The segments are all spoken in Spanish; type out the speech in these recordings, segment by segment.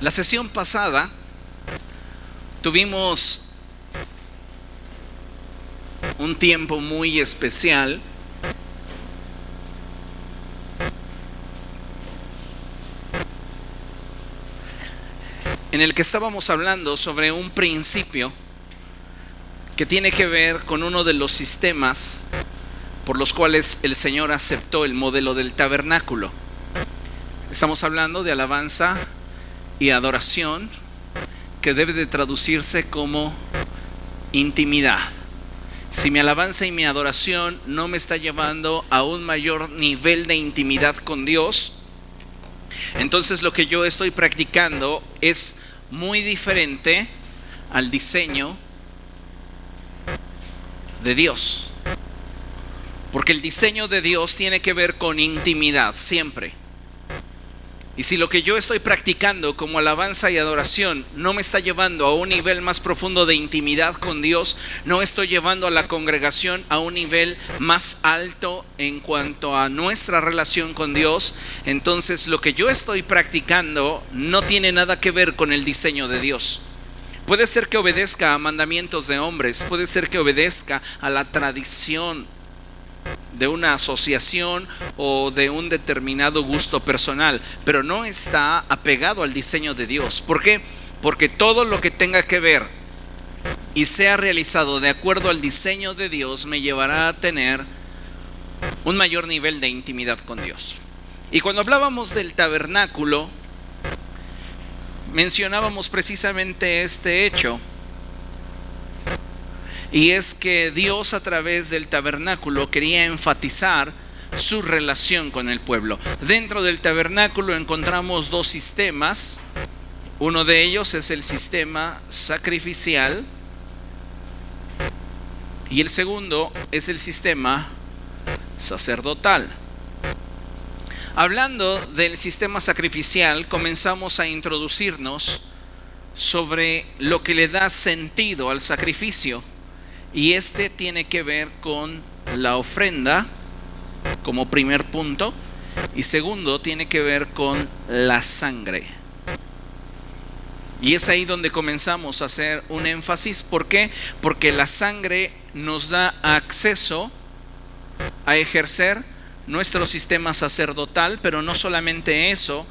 La sesión pasada tuvimos un tiempo muy especial en el que estábamos hablando sobre un principio que tiene que ver con uno de los sistemas por los cuales el Señor aceptó el modelo del tabernáculo. Estamos hablando de alabanza y adoración, que debe de traducirse como intimidad. Si mi alabanza y mi adoración no me está llevando a un mayor nivel de intimidad con Dios, entonces lo que yo estoy practicando es muy diferente al diseño de Dios. Porque el diseño de Dios tiene que ver con intimidad siempre. Y si lo que yo estoy practicando como alabanza y adoración no me está llevando a un nivel más profundo de intimidad con Dios, no estoy llevando a la congregación a un nivel más alto en cuanto a nuestra relación con Dios, entonces lo que yo estoy practicando no tiene nada que ver con el diseño de Dios. Puede ser que obedezca a mandamientos de hombres, puede ser que obedezca a la tradición de una asociación o de un determinado gusto personal, pero no está apegado al diseño de Dios. ¿Por qué? Porque todo lo que tenga que ver y sea realizado de acuerdo al diseño de Dios me llevará a tener un mayor nivel de intimidad con Dios. Y cuando hablábamos del tabernáculo, mencionábamos precisamente este hecho. Y es que Dios, a través del tabernáculo, quería enfatizar su relación con el pueblo. Dentro del tabernáculo encontramos dos sistemas. Uno de ellos es el sistema sacrificial y el segundo es el sistema sacerdotal. Hablando del sistema sacrificial, comenzamos a introducirnos sobre lo que le da sentido al sacrificio. Y este tiene que ver con la ofrenda como primer punto, y segundo tiene que ver con la sangre. Y es ahí donde comenzamos a hacer un énfasis. ¿Por qué? Porque la sangre nos da acceso a ejercer nuestro sistema sacerdotal, pero no solamente eso,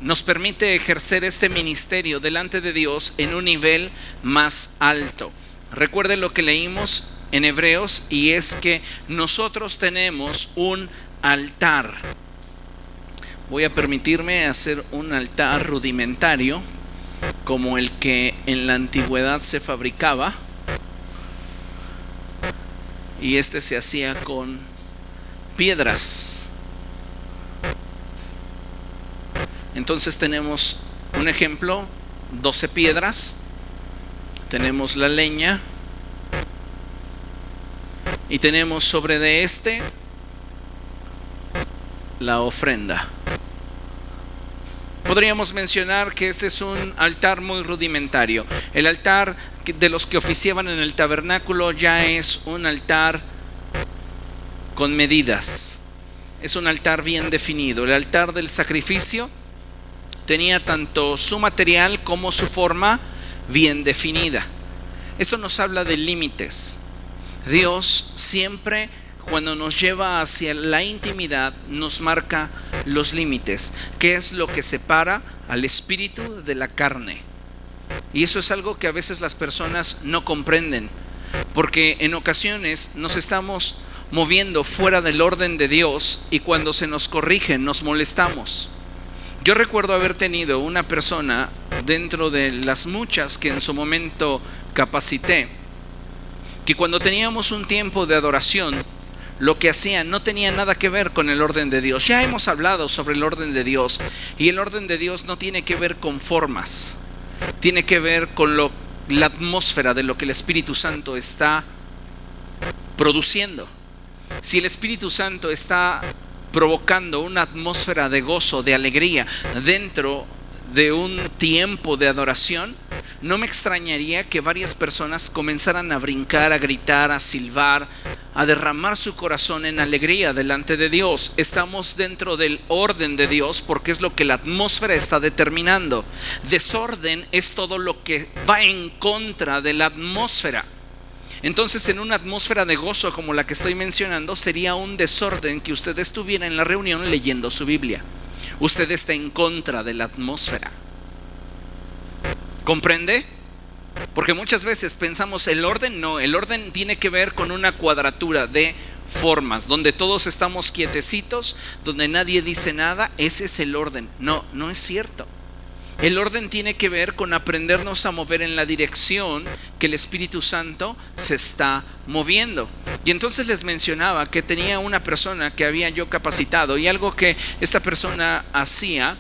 nos permite ejercer este ministerio delante de Dios en un nivel más alto. Recuerde lo que leímos en Hebreos, y es que nosotros tenemos un altar. Voy a permitirme hacer un altar rudimentario como el que en la antigüedad se fabricaba, y este se hacía con piedras. Entonces tenemos un ejemplo: 12 piedras. Tenemos la leña y tenemos sobre de este la ofrenda. Podríamos mencionar que este es un altar muy rudimentario. El altar de los que oficiaban en el tabernáculo ya es un altar con medidas. Es un altar bien definido. El altar del sacrificio tenía tanto su material como su forma bien definida. Esto nos habla de límites. Dios siempre, cuando nos lleva hacia la intimidad, nos marca los límites. ¿Qué es lo que separa al espíritu de la carne? Y eso es algo que a veces las personas no comprenden, porque en ocasiones nos estamos moviendo fuera del orden de Dios, y cuando se nos corrige nos molestamos. Yo recuerdo haber tenido una persona dentro de las muchas que en su momento capacité, que cuando teníamos un tiempo de adoración, lo que hacían no tenía nada que ver con el orden de Dios. Ya hemos hablado sobre el orden de Dios, y el orden de Dios no tiene que ver con formas, tiene que ver con la atmósfera de lo que el Espíritu Santo está produciendo. Si el Espíritu Santo está provocando una atmósfera de gozo, de alegría dentro de un tiempo de adoración, no me extrañaría que varias personas comenzaran a brincar, a gritar, a silbar, a derramar su corazón en alegría delante de Dios. Estamos dentro del orden de Dios porque es lo que la atmósfera está determinando. Desorden es todo lo que va en contra de la atmósfera. Entonces, en una atmósfera de gozo como la que estoy mencionando, sería un desorden que usted estuviera en la reunión leyendo su Biblia. Usted está en contra de la atmósfera. ¿Comprende? Porque muchas veces pensamos el orden tiene que ver con una cuadratura de formas, donde todos estamos quietecitos, donde nadie dice nada. Ese es el orden. No es cierto. El orden tiene que ver con aprendernos a mover en la dirección que el Espíritu Santo se está moviendo. Y entonces les mencionaba que tenía una persona que había yo capacitado, y algo que esta persona hacía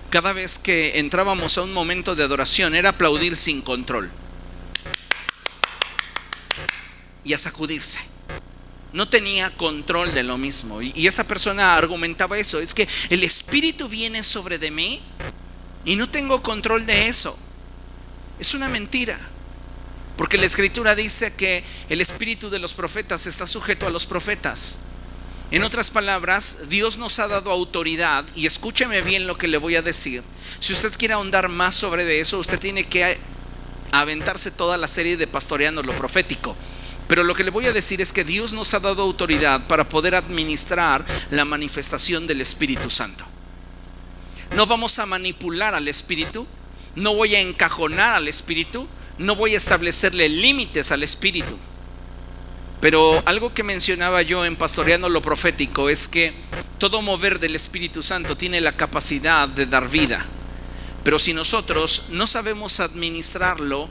cada vez que entrábamos a un momento de adoración era aplaudir sin control y a sacudirse. No tenía control de lo mismo. Y esta persona argumentaba eso: es que el Espíritu viene sobre de mí y no tengo control de eso. Es una mentira, porque la Escritura dice que el espíritu de los profetas está sujeto a los profetas. En otras palabras, Dios nos ha dado autoridad, y escúcheme bien lo que le voy a decir. Si usted quiere ahondar más sobre eso, usted tiene que aventarse toda la serie de Pastoreando lo Profético. Pero lo que le voy a decir es que Dios nos ha dado autoridad para poder administrar la manifestación del Espíritu Santo. No vamos a manipular al Espíritu, no voy a encajonar al Espíritu, no voy a establecerle límites al Espíritu. Pero algo que mencionaba yo en Pastoreando lo Profético es que todo mover del Espíritu Santo tiene la capacidad de dar vida, pero si nosotros no sabemos administrarlo,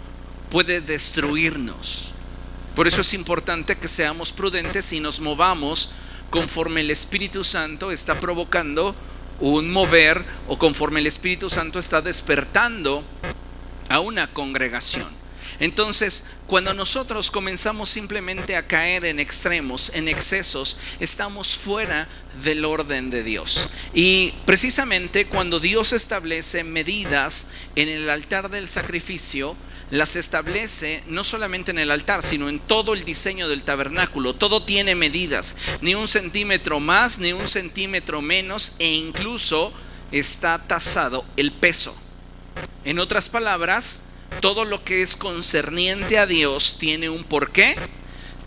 puede destruirnos. Por eso es importante que seamos prudentes y nos movamos conforme el Espíritu Santo está provocando un mover, o conforme el Espíritu Santo está despertando a una congregación. Entonces, cuando nosotros comenzamos simplemente a caer en extremos, en excesos, estamos fuera del orden de Dios. Y precisamente cuando Dios establece medidas en el altar del sacrificio, las establece no solamente en el altar, sino en todo el diseño del tabernáculo. Todo tiene medidas, ni 1 centímetro más, ni 1 centímetro menos, e incluso está tasado el peso. En otras palabras, todo lo que es concerniente a Dios tiene un porqué,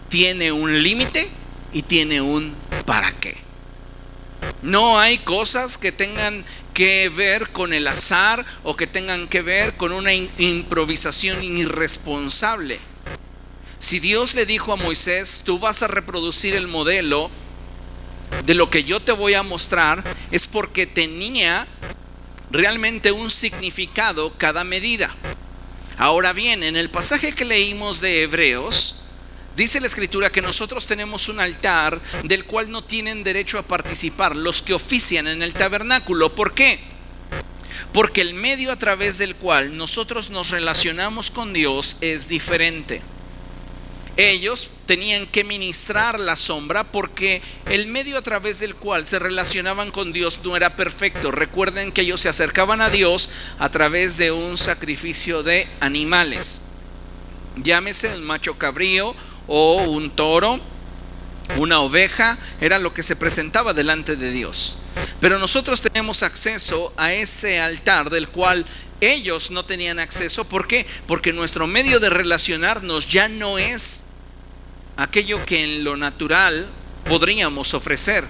tiene un límite y tiene un para qué. No hay cosas que tengan que ver con el azar o que tengan que ver con una improvisación irresponsable. Si Dios le dijo a Moisés: tú vas a reproducir el modelo de lo que yo te voy a mostrar, es porque tenía realmente un significado cada medida. Ahora bien, en el pasaje que leímos de Hebreos, dice la Escritura que nosotros tenemos un altar del cual no tienen derecho a participar los que ofician en el tabernáculo. ¿Por qué? Porque el medio a través del cual nosotros nos relacionamos con Dios es diferente. Ellos tenían que ministrar la sombra porque el medio a través del cual se relacionaban con Dios no era perfecto. Recuerden que ellos se acercaban a Dios a través de un sacrificio de animales. Llámese un macho cabrío o un toro, una oveja, era lo que se presentaba delante de Dios. Pero nosotros tenemos acceso a ese altar del cual ellos no tenían acceso. ¿Por qué? Porque nuestro medio de relacionarnos ya no es aquello que en lo natural podríamos ofrecer,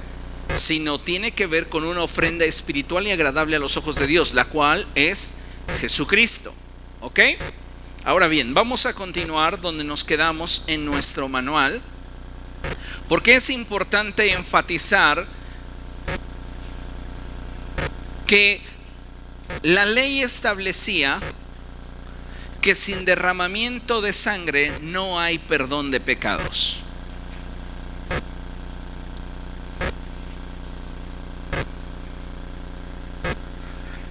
sino tiene que ver con una ofrenda espiritual y agradable a los ojos de Dios, la cual es Jesucristo. ¿Ok? Ahora bien, vamos a continuar donde nos quedamos en nuestro manual, porque es importante enfatizar que la ley establecía que sin derramamiento de sangre no hay perdón de pecados.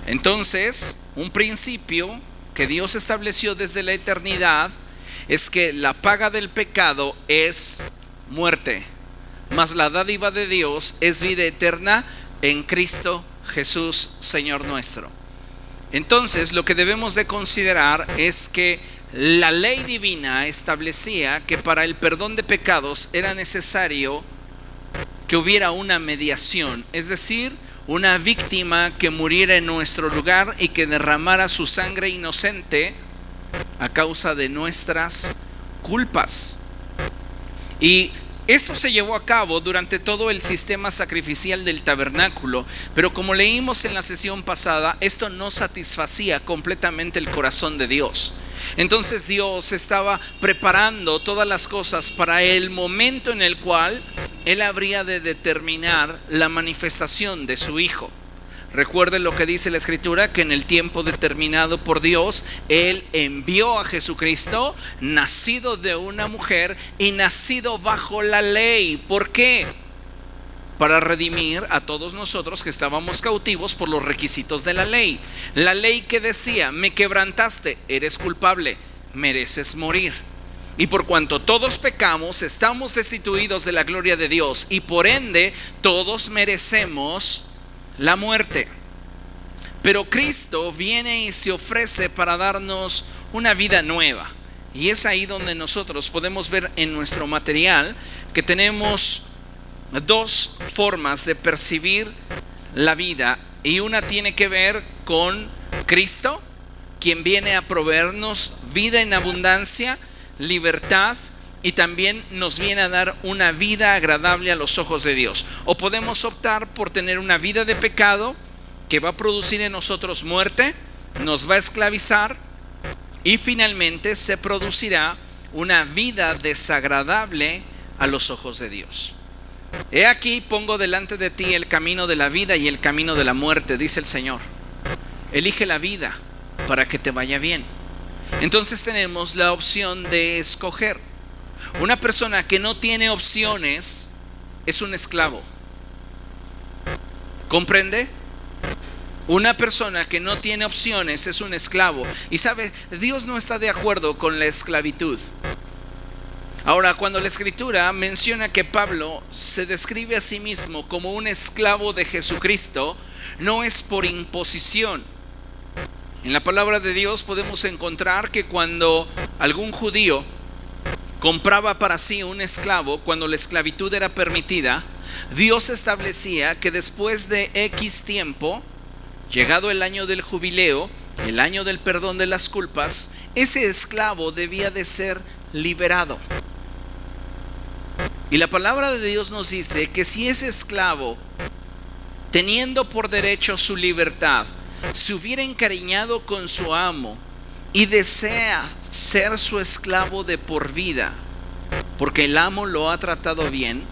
Entonces, un principio que Dios estableció desde la eternidad es que la paga del pecado es muerte, mas la dádiva de Dios es vida eterna en Cristo Jesús, Señor nuestro. Entonces, lo que debemos de considerar es que la ley divina establecía que para el perdón de pecados era necesario que hubiera una mediación, es decir, una víctima que muriera en nuestro lugar y que derramara su sangre inocente a causa de nuestras culpas. Y esto se llevó a cabo durante todo el sistema sacrificial del tabernáculo, pero como leímos en la sesión pasada, esto no satisfacía completamente el corazón de Dios. Entonces Dios estaba preparando todas las cosas para el momento en el cual Él habría de determinar la manifestación de su Hijo. Recuerden lo que dice la Escritura, que en el tiempo determinado por Dios, Él envió a Jesucristo, nacido de una mujer y nacido bajo la ley. ¿Por qué? Para redimir a todos nosotros que estábamos cautivos por los requisitos de la ley. La ley que decía: me quebrantaste, eres culpable, mereces morir. Y por cuanto todos pecamos, estamos destituidos de la gloria de Dios, y por ende todos merecemos la muerte. Pero Cristo viene y se ofrece para darnos una vida nueva. Y es ahí donde nosotros podemos ver en nuestro material que tenemos dos formas de percibir la vida. Y una tiene que ver con Cristo, quien viene a proveernos vida en abundancia, libertad, y también nos viene a dar una vida agradable a los ojos de Dios. O podemos optar por tener una vida de pecado que va a producir en nosotros muerte, nos va a esclavizar, y finalmente se producirá una vida desagradable a los ojos de Dios. He aquí, pongo delante de ti el camino de la vida y el camino de la muerte, dice el Señor. Elige la vida para que te vaya bien. Entonces tenemos la opción de escoger. Una persona que no tiene opciones es un esclavo. ¿Comprende? Una persona que no tiene opciones es un esclavo. Y sabe, Dios no está de acuerdo con la esclavitud. Ahora, cuando la Escritura menciona que Pablo se describe a sí mismo como un esclavo de Jesucristo, no es por imposición. En la palabra de Dios podemos encontrar que cuando algún judío compraba para sí un esclavo, cuando la esclavitud era permitida, Dios establecía que después de X tiempo, llegado el año del jubileo, el año del perdón de las culpas, ese esclavo debía de ser liberado. Y la palabra de Dios nos dice que si ese esclavo, teniendo por derecho su libertad, se hubiera encariñado con su amo y desea ser su esclavo de por vida, porque el amo lo ha tratado bien,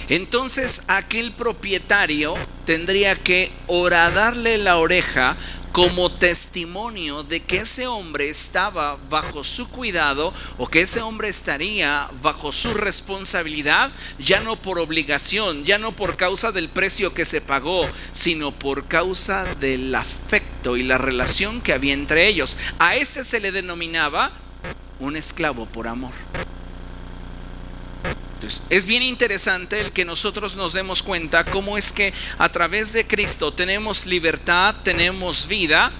entonces aquel propietario tendría que horadarle la oreja como testimonio de que ese hombre estaba bajo su cuidado, o que ese hombre estaría bajo su responsabilidad, ya no por obligación, ya no por causa del precio que se pagó, sino por causa del afecto y la relación que había entre ellos. A este se le denominaba un esclavo por amor. Entonces, es bien interesante el que nosotros nos demos cuenta cómo es que a través de Cristo tenemos libertad, tenemos vida,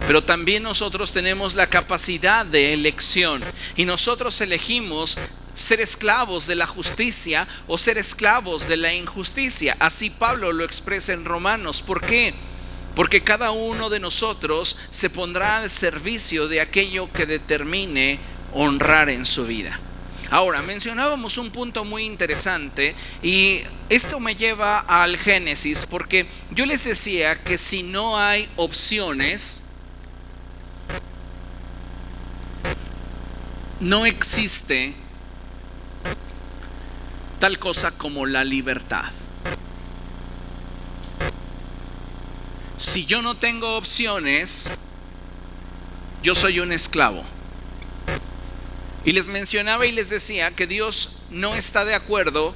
pero también nosotros tenemos la capacidad de elección, y nosotros elegimos ser esclavos de la justicia o ser esclavos de la injusticia. Así Pablo lo expresa en Romanos. ¿Por qué? Porque cada uno de nosotros se pondrá al servicio de aquello que determine honrar en su vida. Ahora, mencionábamos un punto muy interesante, y esto me lleva al Génesis, porque yo les decía que si no hay opciones, no existe tal cosa como la libertad. Si yo no tengo opciones, yo soy un esclavo. Y les mencionaba y les decía que Dios no está de acuerdo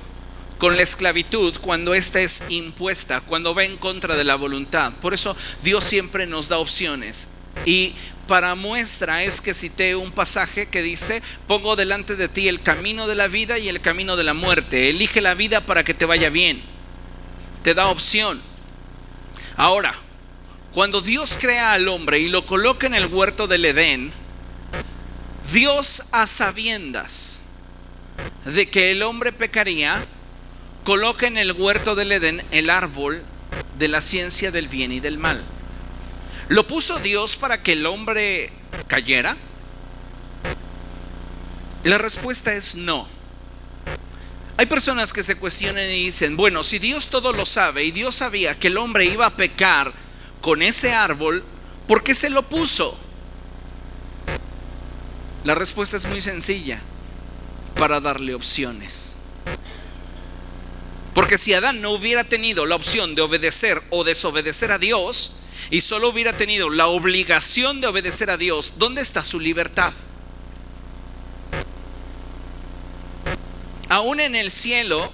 con la esclavitud cuando ésta es impuesta, cuando va en contra de la voluntad. Por eso Dios siempre nos da opciones. Y para muestra es que cité un pasaje que dice: pongo delante de ti el camino de la vida y el camino de la muerte. Elige la vida para que te vaya bien. Te da opción. Ahora, cuando Dios crea al hombre y lo coloca en el huerto del Edén, Dios, a sabiendas de que el hombre pecaría, coloca en el huerto del Edén el árbol de la ciencia del bien y del mal. ¿Lo puso Dios para que el hombre cayera? La respuesta es no. Hay personas que se cuestionan y dicen, bueno, si Dios todo lo sabe y Dios sabía que el hombre iba a pecar con ese árbol, ¿por qué se lo puso? La respuesta es muy sencilla: para darle opciones. Porque si Adán no hubiera tenido la opción de obedecer o desobedecer a Dios, y solo hubiera tenido la obligación de obedecer a Dios, ¿dónde está su libertad? Aún en el cielo,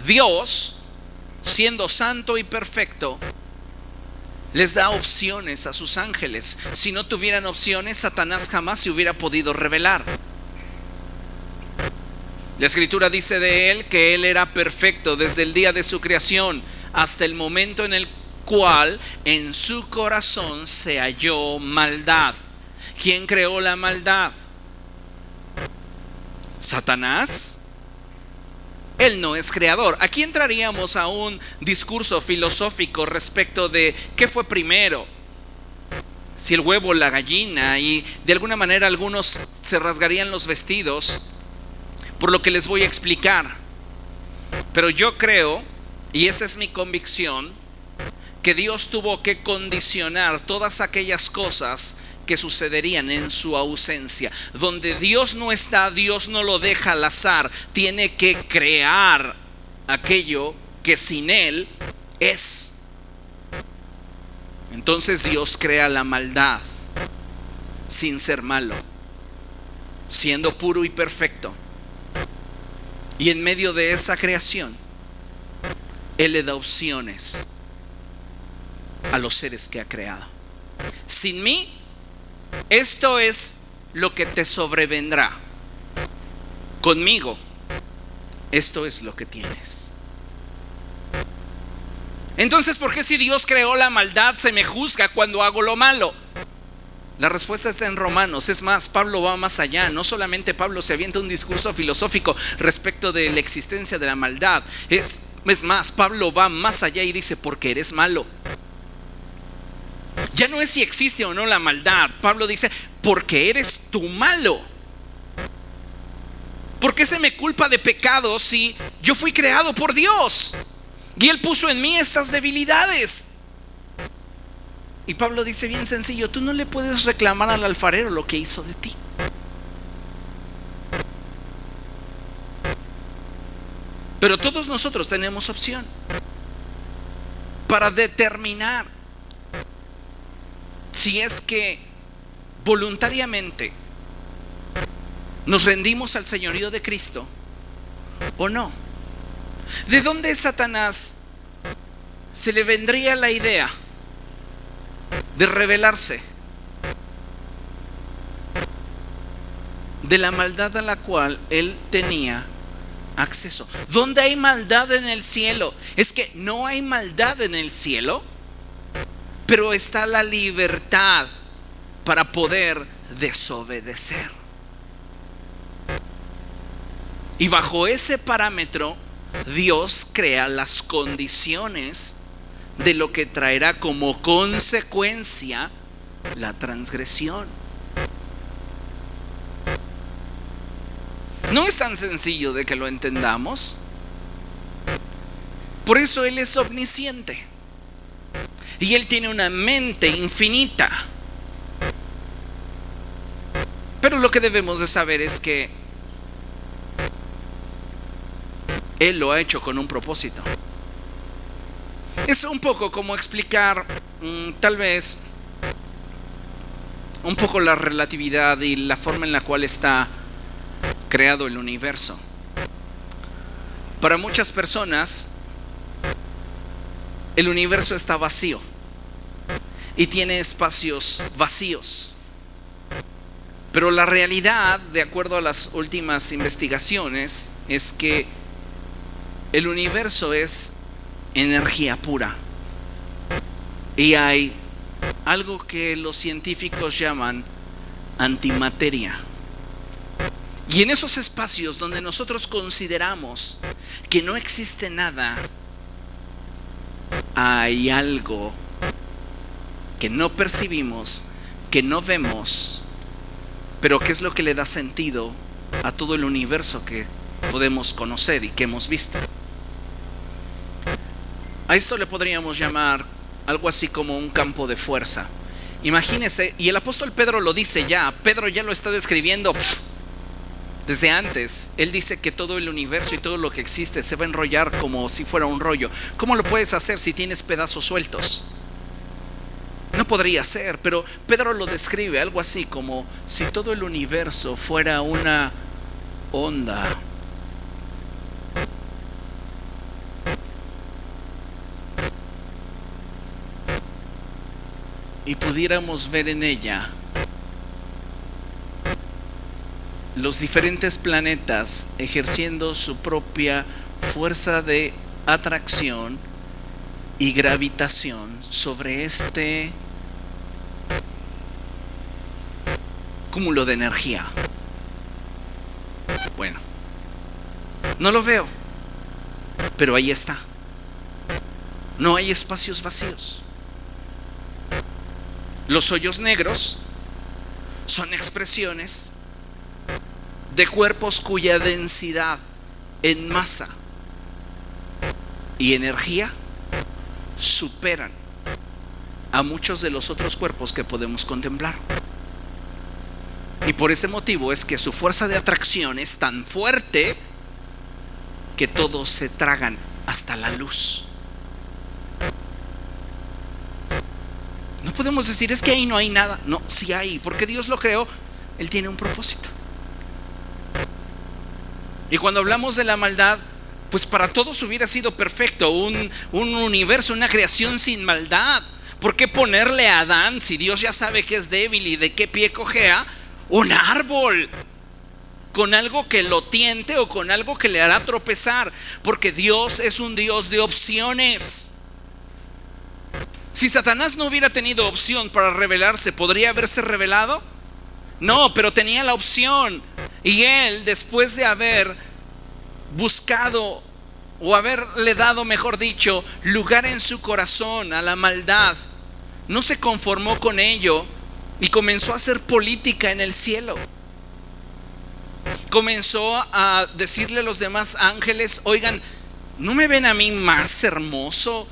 Dios, siendo santo y perfecto, les da opciones a sus ángeles. Si no tuvieran opciones, Satanás jamás se hubiera podido revelar. La Escritura dice de él que él era perfecto desde el día de su creación hasta el momento en el cual en su corazón se halló maldad. ¿Quién creó la maldad? ¿Satanás? Él no es creador. Aquí entraríamos a un discurso filosófico respecto de qué fue primero, si el huevo o la gallina, y de alguna manera algunos se rasgarían los vestidos por lo que les voy a explicar. Pero yo creo, y esta es mi convicción, que Dios tuvo que condicionar todas aquellas cosas que sucederían en su ausencia. Donde Dios no está, Dios no lo deja al azar. Tiene que crear aquello que sin Él es. Entonces Dios crea la maldad sin ser malo, siendo puro y perfecto. Y en medio de esa creación, Él le da opciones a los seres que ha creado. Sin mí, esto es lo que te sobrevendrá. Conmigo, esto es lo que tienes. Entonces, ¿por qué si Dios creó la maldad se me juzga cuando hago lo malo? La respuesta está en Romanos. Es más, Pablo va más allá. No solamente Pablo se avienta un discurso filosófico respecto de la existencia de la maldad. Es más, Pablo va más allá y dice, porque eres malo. Ya no es si existe o no la maldad. Pablo dice, porque eres tú malo. ¿Por qué se me culpa de pecado si yo fui creado por Dios y Él puso en mí estas debilidades? Y Pablo dice bien sencillo, tú no le puedes reclamar al alfarero lo que hizo de ti. Pero todos nosotros tenemos opción para determinar si es que voluntariamente nos rendimos al señorío de Cristo o no. ¿De dónde Satanás se le vendría la idea de revelarse? De la maldad a la cual él tenía acceso. ¿Dónde hay maldad en el cielo? Es que no hay maldad en el cielo, pero está la libertad para poder desobedecer. Y bajo ese parámetro, Dios crea las condiciones de lo que traerá como consecuencia la transgresión. No es tan sencillo de que lo entendamos. Por eso Él es omnisciente y Él tiene una mente infinita. Pero lo que debemos de saber es que Él lo ha hecho con un propósito. Es un poco como explicar tal vez un poco la relatividad y la forma en la cual está creado el universo. Para muchas personas el universo está vacío y tiene espacios vacíos. Pero la realidad, de acuerdo a las últimas investigaciones, es que el universo es energía pura. Y hay algo que los científicos llaman antimateria. Y en esos espacios donde nosotros consideramos que no existe nada, hay algo que no percibimos, que no vemos, pero que es lo que le da sentido a todo el universo que podemos conocer y que hemos visto. A eso le podríamos llamar algo así como un campo de fuerza. Imagínese, y el apóstol Pedro lo dice ya, Pedro ya lo está describiendo desde antes. Él dice que todo el universo y todo lo que existe se va a enrollar como si fuera un rollo. ¿Cómo lo puedes hacer si tienes pedazos sueltos? No podría ser, pero Pedro lo describe algo así como si todo el universo fuera una onda. Y pudiéramos ver en ella los diferentes planetas ejerciendo su propia fuerza de atracción y gravitación sobre este cúmulo de energía. Bueno, no lo veo, pero ahí está. No hay espacios vacíos. Los hoyos negros son expresiones de cuerpos cuya densidad en masa y energía superan a muchos de los otros cuerpos que podemos contemplar. Y por ese motivo es que su fuerza de atracción es tan fuerte que todos se tragan hasta la luz. No podemos decir es que ahí no hay nada. No, sí hay, porque Dios lo creó. Él tiene un propósito. Y cuando hablamos de la maldad, pues para todos hubiera sido perfecto, un universo, una creación sin maldad. ¿Por qué ponerle a Adán, si Dios ya sabe que es débil y de qué pie cojea, un árbol con algo que lo tiente o con algo que le hará tropezar? Porque Dios es un Dios de opciones. Si Satanás no hubiera tenido opción para rebelarse, ¿podría haberse rebelado? No, pero tenía la opción. Y él, después de haber buscado o haberle dado, mejor dicho, lugar en su corazón a la maldad, no se conformó con ello y comenzó a hacer política en el cielo. Comenzó a decirle a los demás ángeles: oigan, ¿no me ven a mí más hermoso?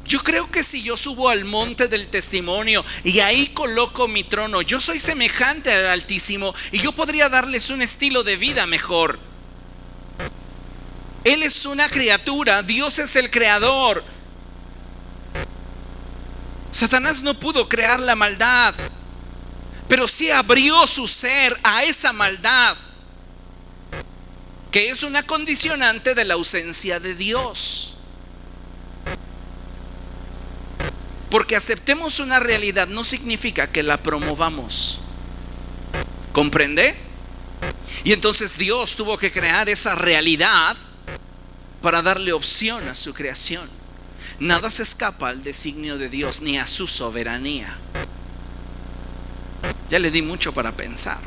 Yo creo que si yo subo al monte del testimonio y ahí coloco mi trono, yo soy semejante al Altísimo y yo podría darles un estilo de vida mejor. Él es una criatura, Dios es el creador. Satanás no pudo crear la maldad, pero sí abrió su ser a esa maldad, que es una condicionante de la ausencia de Dios. Porque aceptemos una realidad no significa que la promovamos. ¿Comprende? Y entonces Dios tuvo que crear esa realidad para darle opción a su creación. Nada se escapa al designio de Dios ni a su soberanía. Ya le di mucho para pensar.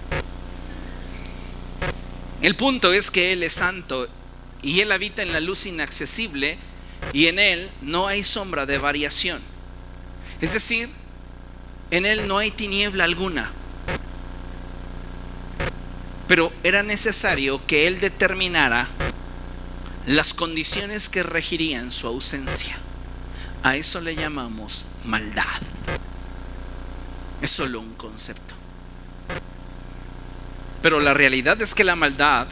El punto es que Él es santo y Él habita en la luz inaccesible y en Él no hay sombra de variación. Es decir, en Él no hay tiniebla alguna. Pero era necesario que Él determinara las condiciones que regirían su ausencia. A eso le llamamos maldad. Es solo un concepto. Pero la realidad es que la maldad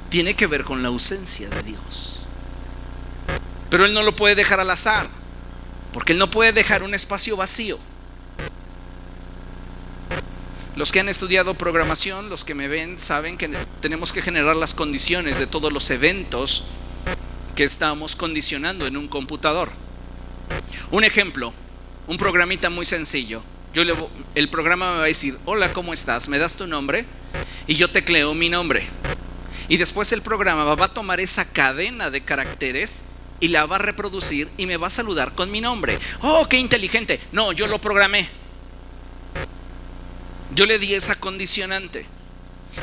tiene que ver con la ausencia de Dios. Pero Él no lo puede dejar al azar, porque Él no puede dejar un espacio vacío. Los que han estudiado programación, los que me ven, saben que tenemos que generar las condiciones de todos los eventos que estamos condicionando en un computador. Un ejemplo, un programita muy sencillo. El programa me va a decir: hola, ¿cómo estás? ¿Me das tu nombre? Y yo tecleo mi nombre. Y después el programa va a tomar esa cadena de caracteres y la va a reproducir y me va a saludar con mi nombre. ¡Oh, qué inteligente! No, yo lo programé. Yo le di esa condicionante.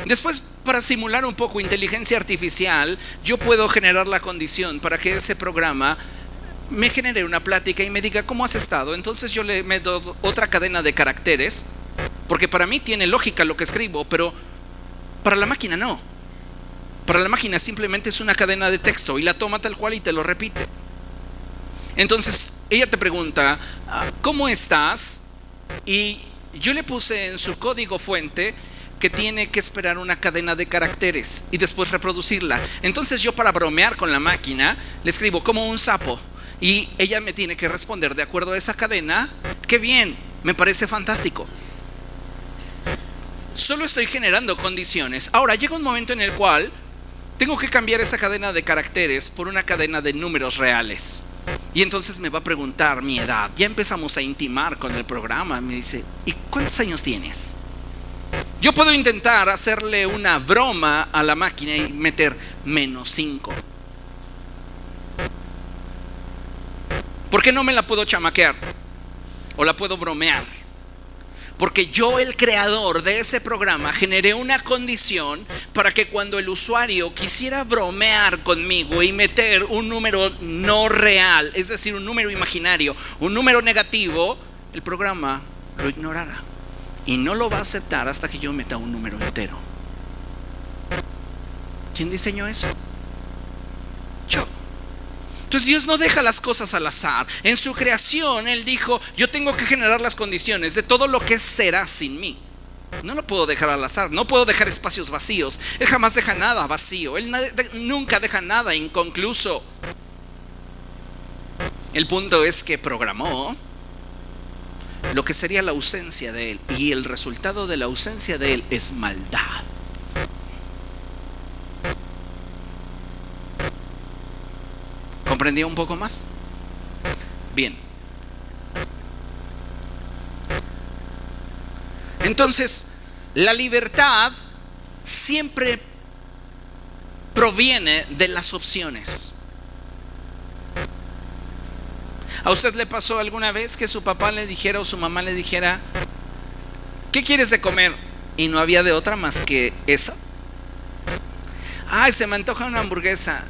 Después, para simular un poco inteligencia artificial, yo puedo generar la condición para que ese programa me genere una plática y me diga cómo has estado. Entonces yo le meto otra cadena de caracteres, porque para mí tiene lógica lo que escribo, pero para la máquina no. Para la máquina simplemente es una cadena de texto y la toma tal cual y te lo repite. Entonces ella te pregunta, ¿cómo estás? Y yo le puse en su código fuente que tiene que esperar una cadena de caracteres y después reproducirla. Entonces yo, para bromear con la máquina, le escribo como un sapo y ella me tiene que responder de acuerdo a esa cadena. ¡Qué bien! Me parece fantástico. Solo estoy generando condiciones. Ahora llega un momento en el cual tengo que cambiar esa cadena de caracteres por una cadena de números reales. Y entonces me va a preguntar mi edad. Ya empezamos a intimar con el programa. Me dice, ¿y cuántos años tienes? Yo puedo intentar hacerle una broma a la máquina y meter -5. ¿Por qué no me la puedo chamaquear? O la puedo bromear. Porque yo, el creador de ese programa, generé una condición para que cuando el usuario quisiera bromear conmigo y meter un número no real, es decir, un número imaginario, un número negativo, el programa lo ignorara. Y no lo va a aceptar hasta que yo meta un número entero. ¿Quién diseñó eso? Yo. Entonces Dios no deja las cosas al azar. En su creación Él dijo, yo tengo que generar las condiciones de todo lo que será sin mí. No lo puedo dejar al azar. No puedo dejar espacios vacíos. Él jamás deja nada vacío. Él nunca deja nada inconcluso. El punto es que programó lo que sería la ausencia de Él, y el resultado de la ausencia de Él es maldad. ¿Comprendió un poco más? Bien. Entonces, la libertad siempre proviene de las opciones. ¿A usted le pasó alguna vez que su papá le dijera o su mamá le dijera, ¿qué quieres de comer? Y no había de otra más que esa. Ay, se me antoja una hamburguesa.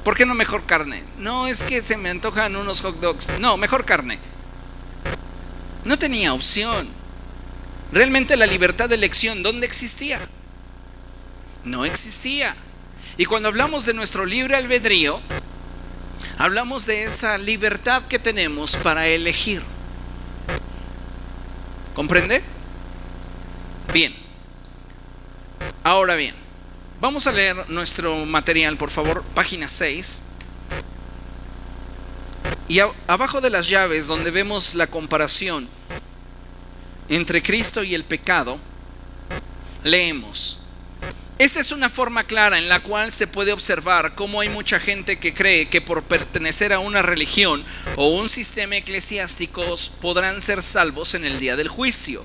¿Por qué no mejor carne? No, es que se me antojan unos hot dogs. No, mejor carne. No tenía opción. Realmente la libertad de elección, ¿dónde existía? No existía. Y cuando hablamos de nuestro libre albedrío, hablamos de esa libertad que tenemos para elegir. ¿Comprende? Bien. Ahora bien, vamos a leer nuestro material, por favor, página 6. Y abajo de las llaves, donde vemos la comparación entre Cristo y el pecado, leemos: esta es una forma clara en la cual se puede observar cómo hay mucha gente que cree que por pertenecer a una religión o un sistema eclesiástico podrán ser salvos en el día del juicio.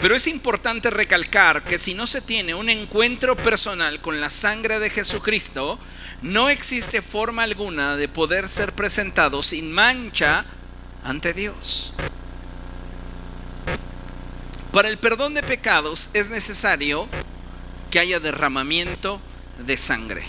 Pero es importante recalcar que si no se tiene un encuentro personal con la sangre de Jesucristo, no existe forma alguna de poder ser presentado sin mancha ante Dios. Para el perdón de pecados es necesario que haya derramamiento de sangre.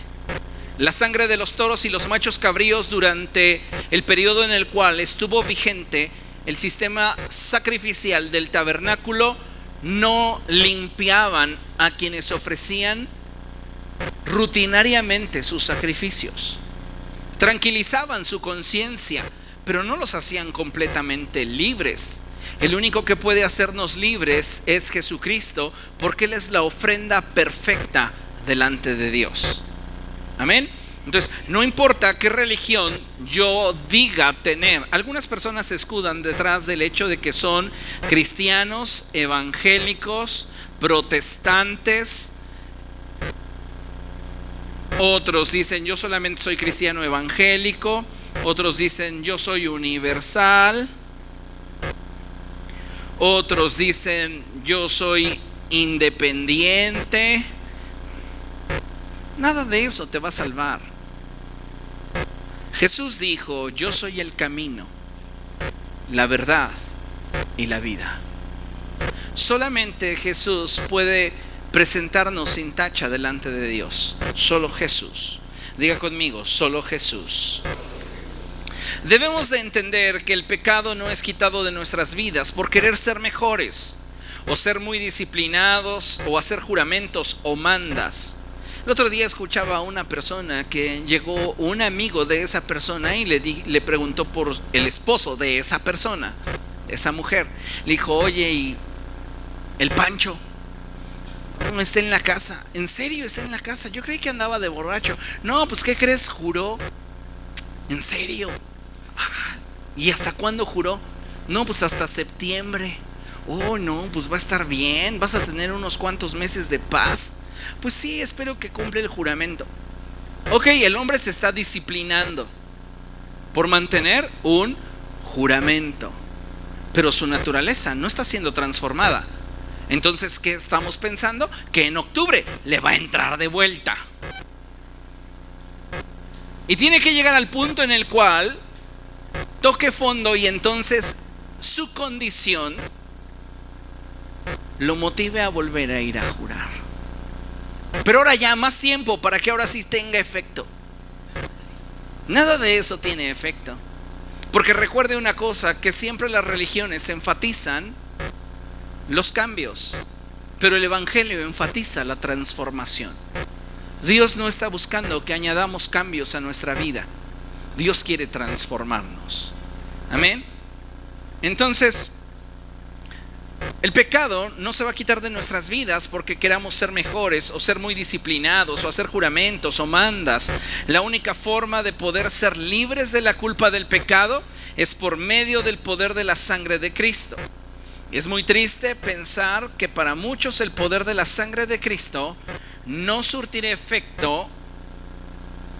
La sangre de los toros y los machos cabríos durante el periodo en el cual estuvo vigente el sistema sacrificial del tabernáculo no limpiaban a quienes ofrecían rutinariamente sus sacrificios. Tranquilizaban su conciencia, pero no los hacían completamente libres. El único que puede hacernos libres es Jesucristo, porque Él es la ofrenda perfecta delante de Dios. Amén. Entonces, no importa qué religión yo diga tener. Algunas personas se escudan detrás del hecho de que son cristianos, evangélicos, protestantes. Otros dicen, yo solamente soy cristiano evangélico. Otros dicen, yo soy universal. Otros dicen, yo soy independiente. Nada de eso te va a salvar. Jesús dijo, yo soy el camino, la verdad y la vida. Solamente Jesús puede presentarnos sin tacha delante de Dios. Solo Jesús. Diga conmigo, solo Jesús. Debemos de entender que el pecado no es quitado de nuestras vidas por querer ser mejores, o ser muy disciplinados, o hacer juramentos o mandas. El otro día escuchaba a una persona que llegó un amigo de esa persona y le preguntó por el esposo de esa persona, esa mujer. Le dijo, oye, ¿y el Pancho? No, está en la casa. ¿En serio está en la casa? Yo creí que andaba de borracho. No, pues ¿qué crees? Juró. ¿En serio? ¿Y hasta cuándo juró? No, pues hasta septiembre. Oh, no, pues va a estar bien. Vas a tener unos cuantos meses de paz. Pues sí, espero que cumpla el juramento. Ok, el hombre se está disciplinando por mantener un juramento, pero su naturaleza no está siendo transformada. Entonces, ¿qué estamos pensando? Que en octubre le va a entrar de vuelta. Y tiene que llegar al punto en el cual toque fondo y entonces su condición lo motive a volver a ir a jurar. Pero ahora ya más tiempo para que ahora sí tenga efecto. Nada de eso tiene efecto. Porque recuerde una cosa, que siempre las religiones enfatizan los cambios, pero el Evangelio enfatiza la transformación. Dios no está buscando que añadamos cambios a nuestra vida. Dios quiere transformarnos. Amén. Entonces, el pecado no se va a quitar de nuestras vidas porque queramos ser mejores, o ser muy disciplinados, o hacer juramentos o mandas. La única forma de poder ser libres de la culpa del pecado es por medio del poder de la sangre de Cristo. Es muy triste pensar que para muchos el poder de la sangre de Cristo no surtirá efecto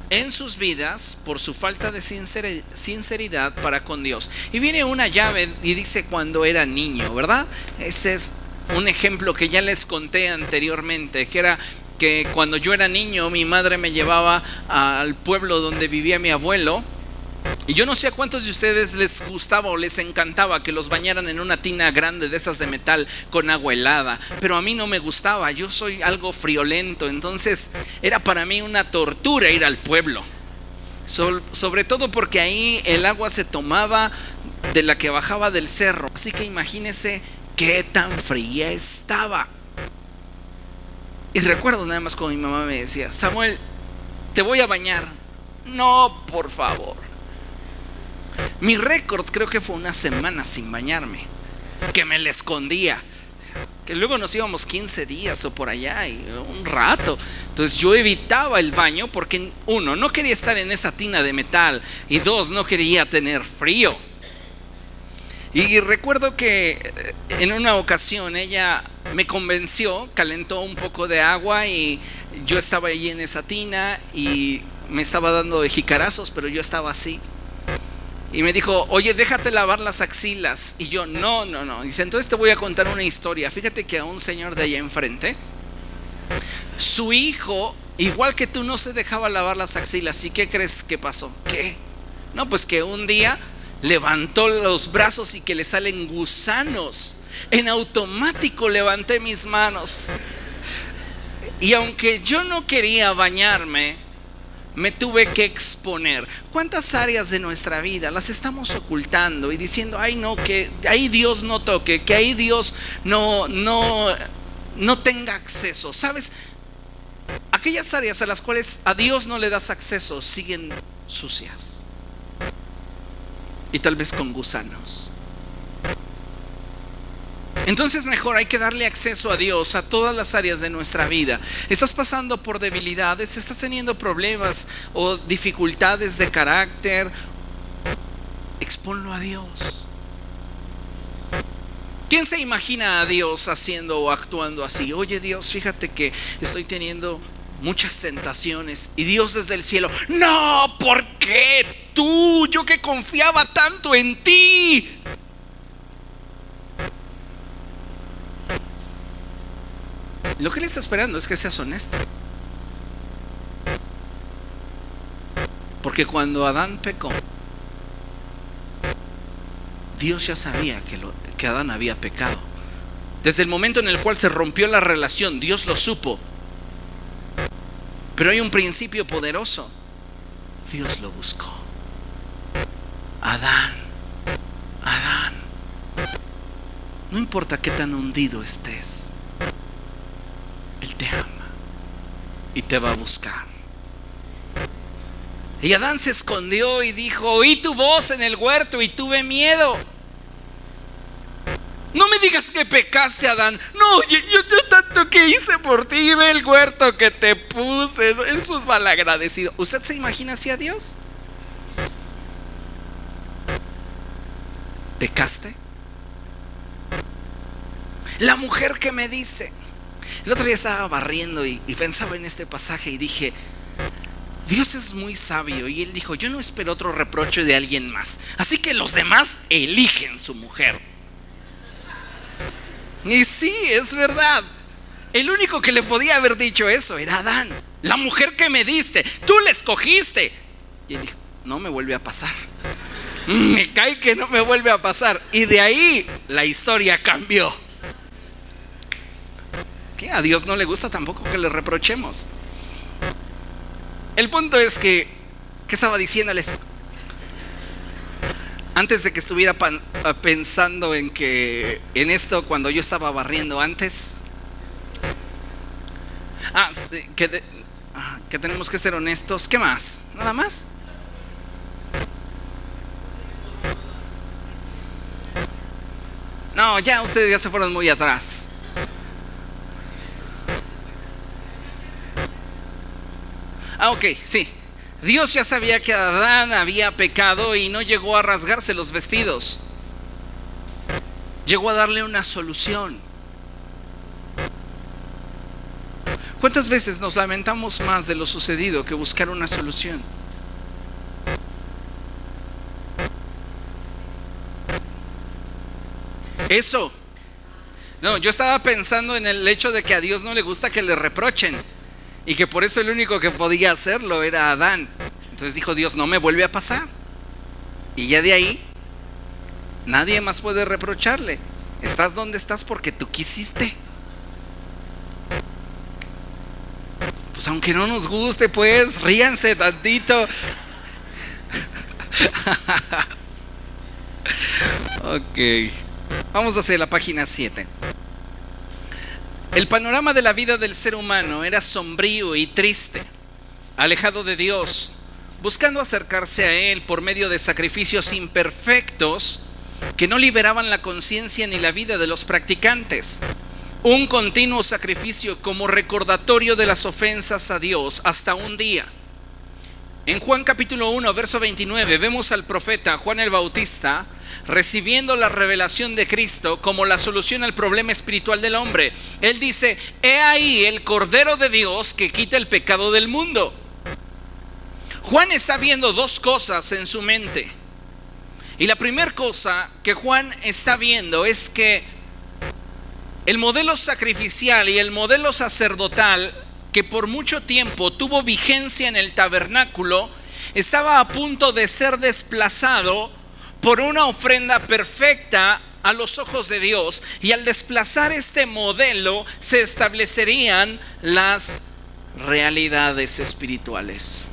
en sus vidas por su falta de sinceridad para con Dios. Y viene una llave y dice cuando era niño, ¿verdad? Ese es un ejemplo que ya les conté anteriormente, que era que cuando yo era niño mi madre me llevaba al pueblo donde vivía mi abuelo. Y yo no sé a cuántos de ustedes les gustaba o les encantaba que los bañaran en una tina grande de esas de metal con agua helada, pero a mí no me gustaba, yo soy algo friolento, entonces era para mí una tortura ir al pueblo, sobre todo porque ahí el agua se tomaba de la que bajaba del cerro, así que imagínense qué tan fría estaba. Y recuerdo nada más cuando mi mamá me decía, Samuel, te voy a bañar. No, por favor. Mi récord creo que fue una semana sin bañarme, que me le escondía, que luego nos íbamos 15 días o por allá y un rato. Entonces yo evitaba el baño porque uno, no quería estar en esa tina de metal, y dos, no quería tener frío. Y recuerdo que en una ocasión ella me convenció, calentó un poco de agua y yo estaba ahí en esa tina y me estaba dando de jicarazos, pero yo estaba así. Y me dijo, oye, déjate lavar las axilas. Y yo, no. Dice, entonces te voy a contar una historia. Fíjate que a un señor de allá enfrente, su hijo, igual que tú, no se dejaba lavar las axilas. ¿Y qué crees que pasó? ¿Qué? No, pues que un día levantó los brazos y que le salen gusanos. En automático levanté mis manos. Y aunque yo no quería bañarme, me tuve que exponer. ¿Cuántas áreas de nuestra vida las estamos ocultando y diciendo, ay no, que ahí Dios no toque, que ahí Dios no tenga acceso? ¿Sabes? Aquellas áreas a las cuales a Dios no le das acceso siguen sucias y tal vez con gusanos. Entonces mejor hay que darle acceso a Dios a todas las áreas de nuestra vida. ¿Estás pasando por debilidades? ¿Estás teniendo problemas o dificultades de carácter? Exponlo a Dios. ¿Quién se imagina a Dios haciendo o actuando así? Oye Dios, fíjate que estoy teniendo muchas tentaciones. Y Dios desde el cielo, no, ¿por qué tú? Yo que confiaba tanto en ti. Lo que Él está esperando es que seas honesto. Porque cuando Adán pecó, Dios ya sabía que Adán había pecado. Desde el momento en el cual se rompió la relación, Dios lo supo. Pero hay un principio poderoso. Dios lo buscó. Adán, Adán, no importa qué tan hundido estés, Él te ama y te va a buscar. Y Adán se escondió y dijo: oí tu voz en el huerto y tuve miedo. No me digas que pecaste, Adán. No, yo tanto que hice por ti. Ve el huerto que te puse. Eres un malagradecido. ¿Usted se imagina así a Dios? ¿Pecaste? La mujer que me dice. El otro día estaba barriendo y pensaba en este pasaje y dije: Dios es muy sabio. Y Él dijo: yo no espero otro reproche de alguien más, así que los demás eligen su mujer. Y sí, es verdad. El único que le podía haber dicho eso era Adán. La mujer que me diste, tú la escogiste. Y Él dijo: no me vuelve a pasar. Me cae que no me vuelve a pasar. Y de ahí la historia cambió. ¿Qué? A Dios no le gusta tampoco que le reprochemos. El punto es que, ¿qué estaba diciéndoles? Antes de que estuviera pensando en esto, cuando yo estaba barriendo antes, que tenemos que ser honestos. ¿Qué más? ¿Nada más? No, ya ustedes ya se fueron muy atrás. Ok, sí. Dios ya sabía que Adán había pecado y no llegó a rasgarse los vestidos. Llegó a darle una solución. ¿Cuántas veces nos lamentamos más de lo sucedido que buscar una solución? Eso. No, yo estaba pensando en el hecho de que a Dios no le gusta que le reprochen. Y que por eso el único que podía hacerlo era Adán. Entonces dijo Dios: no me vuelve a pasar. Y ya de ahí nadie más puede reprocharle. Estás donde estás porque tú quisiste. Pues aunque no nos guste, pues ríanse tantito. Ok, vamos hacia la página 7. El panorama de la vida del ser humano era sombrío y triste, alejado de Dios, buscando acercarse a Él por medio de sacrificios imperfectos que no liberaban la conciencia ni la vida de los practicantes. Un continuo sacrificio como recordatorio de las ofensas a Dios hasta un día. En Juan capítulo 1, verso 29, vemos al profeta Juan el Bautista recibiendo la revelación de Cristo como la solución al problema espiritual del hombre. Él dice: he ahí el Cordero de Dios que quita el pecado del mundo. Juan está viendo dos cosas en su mente. Y la primera cosa que Juan está viendo es que el modelo sacrificial y el modelo sacerdotal que por mucho tiempo tuvo vigencia en el tabernáculo estaba a punto de ser desplazado por una ofrenda perfecta a los ojos de Dios. Y al desplazar este modelo se establecerían las realidades espirituales.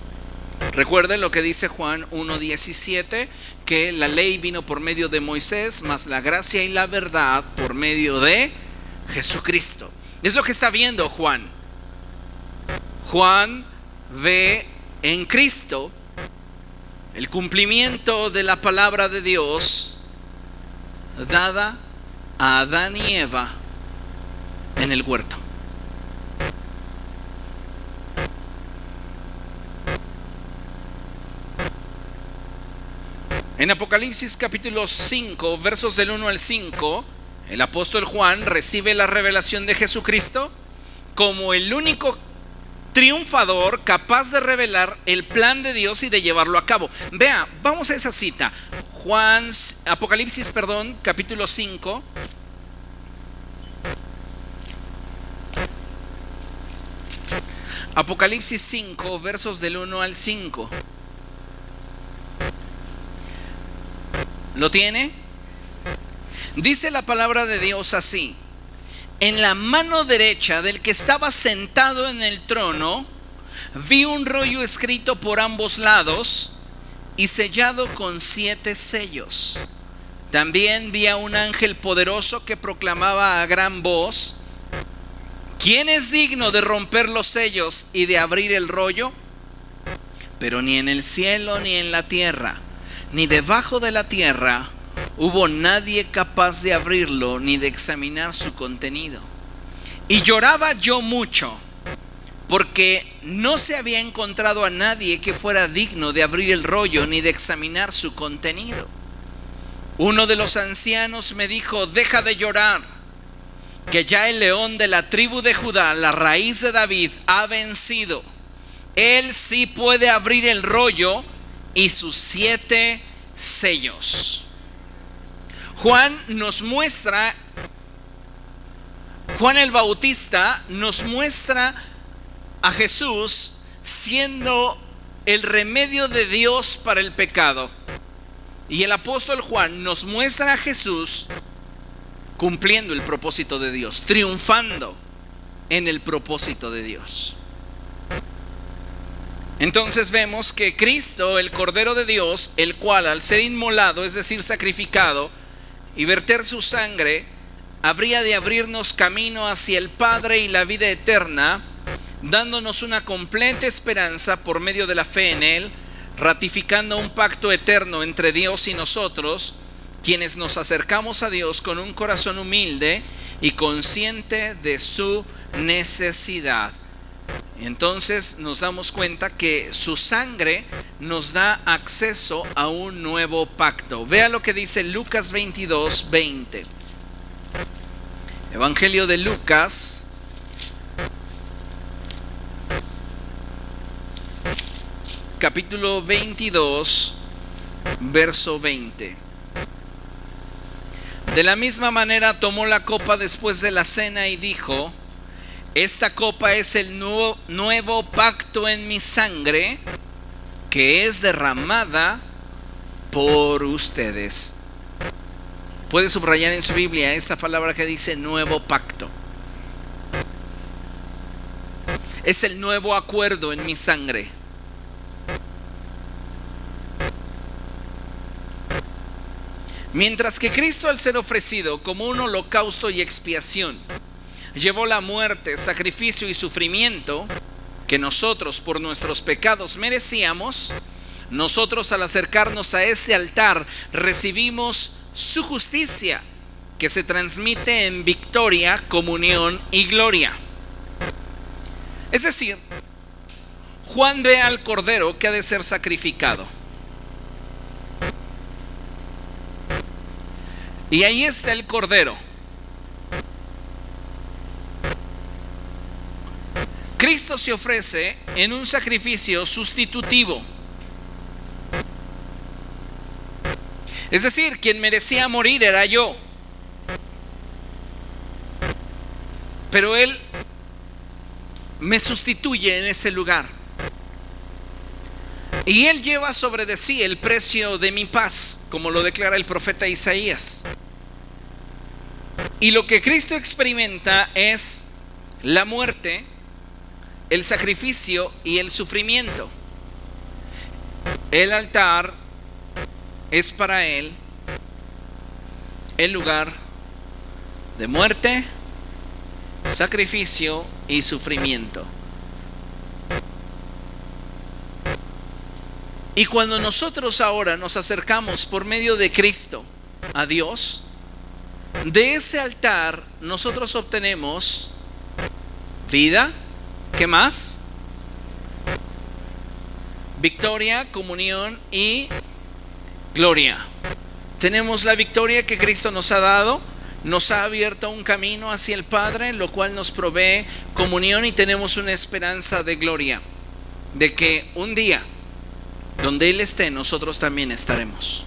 Recuerden lo que dice Juan 1:17, que la ley vino por medio de Moisés, mas la gracia y la verdad por medio de Jesucristo. Es lo que está viendo Juan. Juan ve en Cristo el cumplimiento de la palabra de Dios dada a Adán y Eva en el huerto. En Apocalipsis capítulo 5, versos del 1 al 5, el apóstol Juan recibe la revelación de Jesucristo como el único triunfador capaz de revelar el plan de Dios y de llevarlo a cabo. Vea, vamos a esa cita. Apocalipsis, capítulo 5. Apocalipsis 5, versos del 1 al 5. ¿Lo tiene? Dice la palabra de Dios así: en la mano derecha del que estaba sentado en el trono, vi un rollo escrito por ambos lados y sellado con 7 sellos. También vi a un ángel poderoso que proclamaba a gran voz: ¿quién es digno de romper los sellos y de abrir el rollo? Pero ni en el cielo, ni en la tierra, ni debajo de la tierra hubo nadie capaz de abrirlo ni de examinar su contenido. Y lloraba yo mucho, porque no se había encontrado a nadie que fuera digno de abrir el rollo ni de examinar su contenido. Uno de los ancianos me dijo: deja de llorar, que ya el león de la tribu de Judá, la raíz de David, ha vencido. Él sí puede abrir el rollo y sus 7 sellos. Juan el Bautista nos muestra a Jesús siendo el remedio de Dios para el pecado. Y el apóstol Juan nos muestra a Jesús cumpliendo el propósito de Dios, triunfando en el propósito de Dios. Entonces vemos que Cristo, el Cordero de Dios, el cual al ser inmolado, es decir, sacrificado, y verter su sangre, habría de abrirnos camino hacia el Padre y la vida eterna, dándonos una completa esperanza por medio de la fe en Él, ratificando un pacto eterno entre Dios y nosotros, quienes nos acercamos a Dios con un corazón humilde y consciente de su necesidad. Entonces nos damos cuenta que su sangre nos da acceso a un nuevo pacto. Vea lo que dice Lucas 22:20. Evangelio de Lucas, capítulo 22, verso 20. De la misma manera tomó la copa después de la cena y dijo: esta copa es el nuevo pacto en mi sangre, que es derramada por ustedes. Puede subrayar en su Biblia esa palabra que dice nuevo pacto. Es el nuevo acuerdo en mi sangre. Mientras que Cristo, al ser ofrecido como un holocausto y expiación, llevó la muerte, sacrificio y sufrimiento que nosotros por nuestros pecados merecíamos, nosotros al acercarnos a ese altar recibimos su justicia, que se transmite en victoria, comunión y gloria. Es decir, Juan ve al Cordero que ha de ser sacrificado. Y ahí está el Cordero. Cristo se ofrece en un sacrificio sustitutivo. Es decir, quien merecía morir era yo. Pero Él me sustituye en ese lugar. Y Él lleva sobre de sí el precio de mi paz, como lo declara el profeta Isaías. Y lo que Cristo experimenta es la muerte, el sacrificio y el sufrimiento. El altar es para Él el lugar de muerte, sacrificio y sufrimiento. Y cuando nosotros ahora nos acercamos por medio de Cristo a Dios, de ese altar nosotros obtenemos vida. ¿Qué más? Victoria, comunión y gloria. Tenemos la victoria que Cristo nos ha dado, nos ha abierto un camino hacia el Padre, lo cual nos provee comunión, y tenemos una esperanza de gloria, de que un día, donde Él esté, nosotros también estaremos.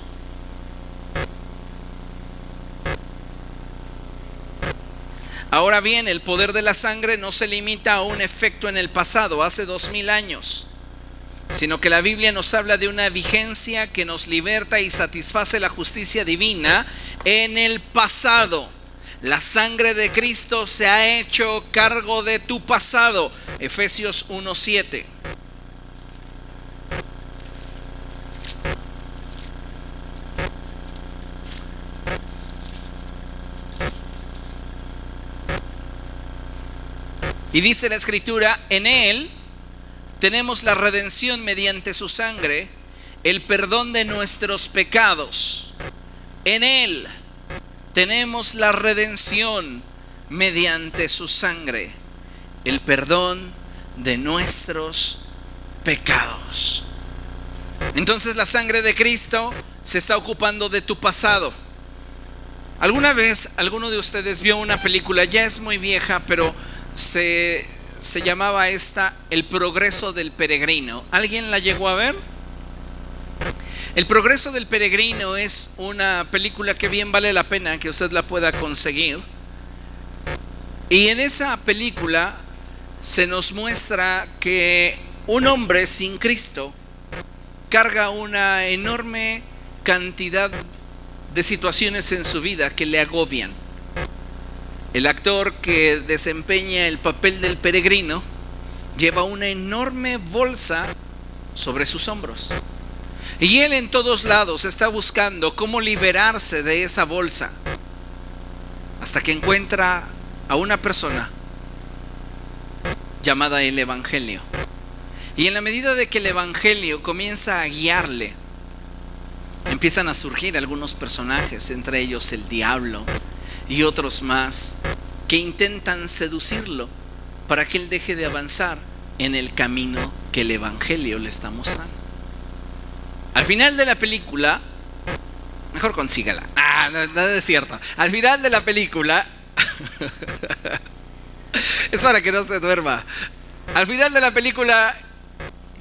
Ahora bien, el poder de la sangre no se limita a un efecto en el pasado, hace 2000 años, sino que la Biblia nos habla de una vigencia que nos liberta y satisface la justicia divina en el pasado. La sangre de Cristo se ha hecho cargo de tu pasado. Efesios 1:7. Y dice la Escritura: en Él tenemos la redención mediante su sangre, el perdón de nuestros pecados. En Él tenemos la redención mediante su sangre, el perdón de nuestros pecados. Entonces la sangre de Cristo se está ocupando de tu pasado. ¿Alguna vez alguno de ustedes vio una película? Ya es muy vieja, pero se llamaba El progreso del peregrino. ¿Alguien la llegó a ver? El progreso del peregrino es una película que bien vale la pena que usted la pueda conseguir. Y en esa película se nos muestra que un hombre sin Cristo carga una enorme cantidad de situaciones en su vida que le agobian. El actor que desempeña el papel del peregrino lleva una enorme bolsa sobre sus hombros. Y él en todos lados está buscando cómo liberarse de esa bolsa, hasta que encuentra a una persona llamada el Evangelio. Y en la medida de que el Evangelio comienza a guiarle, empiezan a surgir algunos personajes, entre ellos el diablo y otros más, que intentan seducirlo para que él deje de avanzar en el camino que el Evangelio le está mostrando. Al final de la película, mejor consígala. No es cierto. Al final de la película, es para que no se duerma. Al final de la película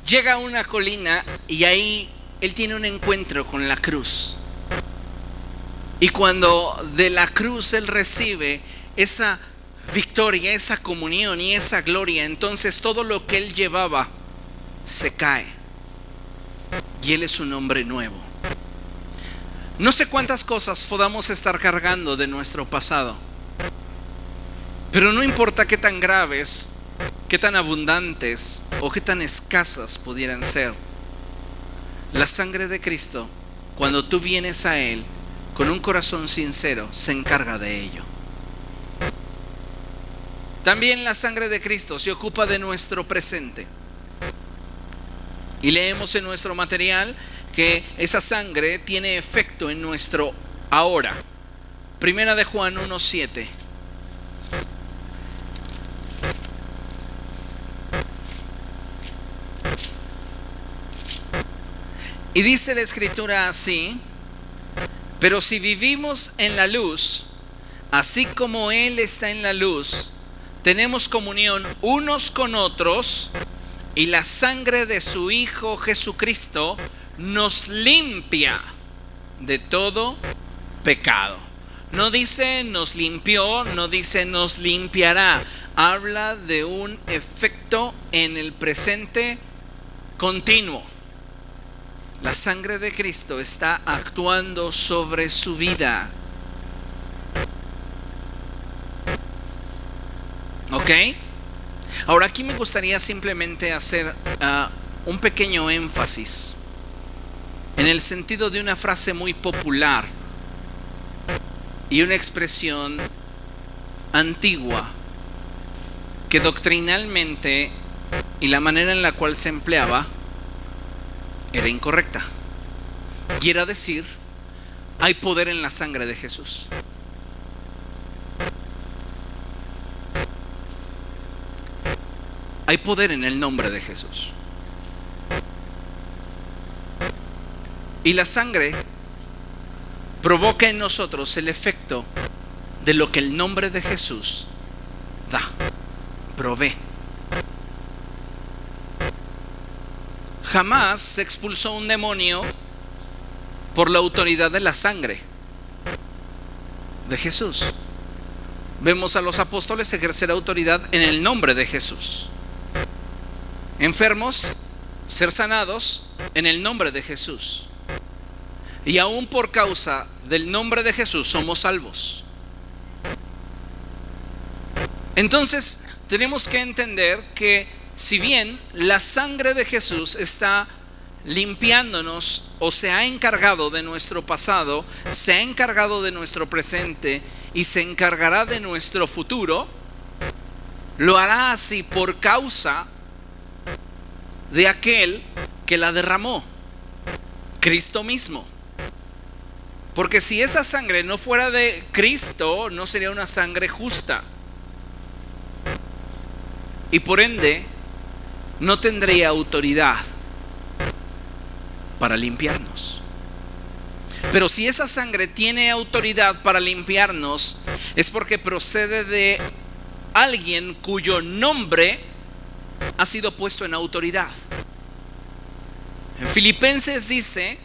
llega a una colina y ahí él tiene un encuentro con la cruz. Y cuando de la cruz él recibe esa victoria, esa comunión y esa gloria, entonces todo lo que él llevaba se cae. Y él es un hombre nuevo. No sé cuántas cosas podamos estar cargando de nuestro pasado, pero no importa qué tan graves, qué tan abundantes o qué tan escasas pudieran ser. La sangre de Cristo, cuando tú vienes a Él con un corazón sincero, se encarga de ello. También la sangre de Cristo se ocupa de nuestro presente. Y leemos en nuestro material que esa sangre tiene efecto en nuestro ahora. Primera de Juan 1:7. Y dice la Escritura así: pero si vivimos en la luz, así como Él está en la luz, tenemos comunión unos con otros, y la sangre de su Hijo Jesucristo nos limpia de todo pecado. No dice nos limpió, no dice nos limpiará. Habla de un efecto en el presente continuo. La sangre de Cristo está actuando sobre su vida. ¿Ok? Ahora aquí me gustaría simplemente hacer un pequeño énfasis en el sentido de una frase muy popular y una expresión antigua que doctrinalmente y la manera en la cual se empleaba era incorrecta. Y era decir: hay poder en la sangre de Jesús. Hay poder en el nombre de Jesús. Y la sangre provoca en nosotros el efecto de lo que el nombre de Jesús da, provee. Jamás se expulsó un demonio por la autoridad de la sangre de Jesús. Vemos a los apóstoles ejercer autoridad en el nombre de Jesús. Enfermos ser sanados en el nombre de Jesús. Y aún por causa del nombre de Jesús somos salvos. Entonces tenemos que entender que si bien la sangre de Jesús está limpiándonos o se ha encargado de nuestro pasado, se ha encargado de nuestro presente y se encargará de nuestro futuro, lo hará así por causa de aquel que la derramó, Cristo mismo. Porque si esa sangre no fuera de Cristo, no sería una sangre justa. Y por ende, no tendría autoridad para limpiarnos. Pero si esa sangre tiene autoridad para limpiarnos, es porque procede de alguien cuyo nombre ha sido puesto en autoridad. En Filipenses dice: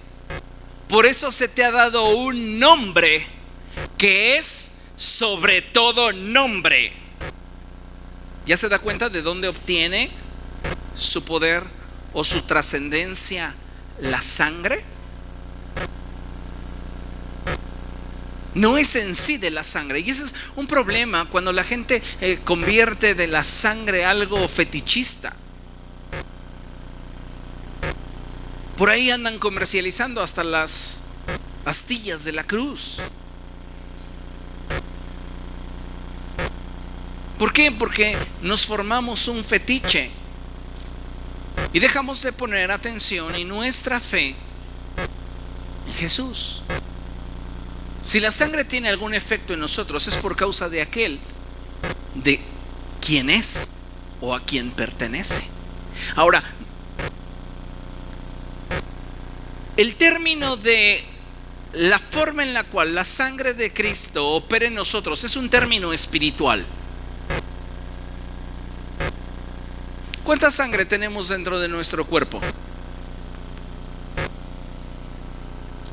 por eso se te ha dado un nombre que es sobre todo nombre. ¿Ya se da cuenta de dónde obtiene su poder o su trascendencia la sangre? No es en sí de la sangre. Y ese es un problema cuando la gente convierte de la sangre algo fetichista. Por ahí andan comercializando hasta las astillas de la cruz. ¿Por qué? Porque nos formamos un fetiche y dejamos de poner atención en nuestra fe en Jesús. Si la sangre tiene algún efecto en nosotros, es por causa de aquel de quien es o a quien pertenece. Ahora, el término de la forma en la cual la sangre de Cristo opera en nosotros es un término espiritual. ¿Cuánta sangre tenemos dentro de nuestro cuerpo?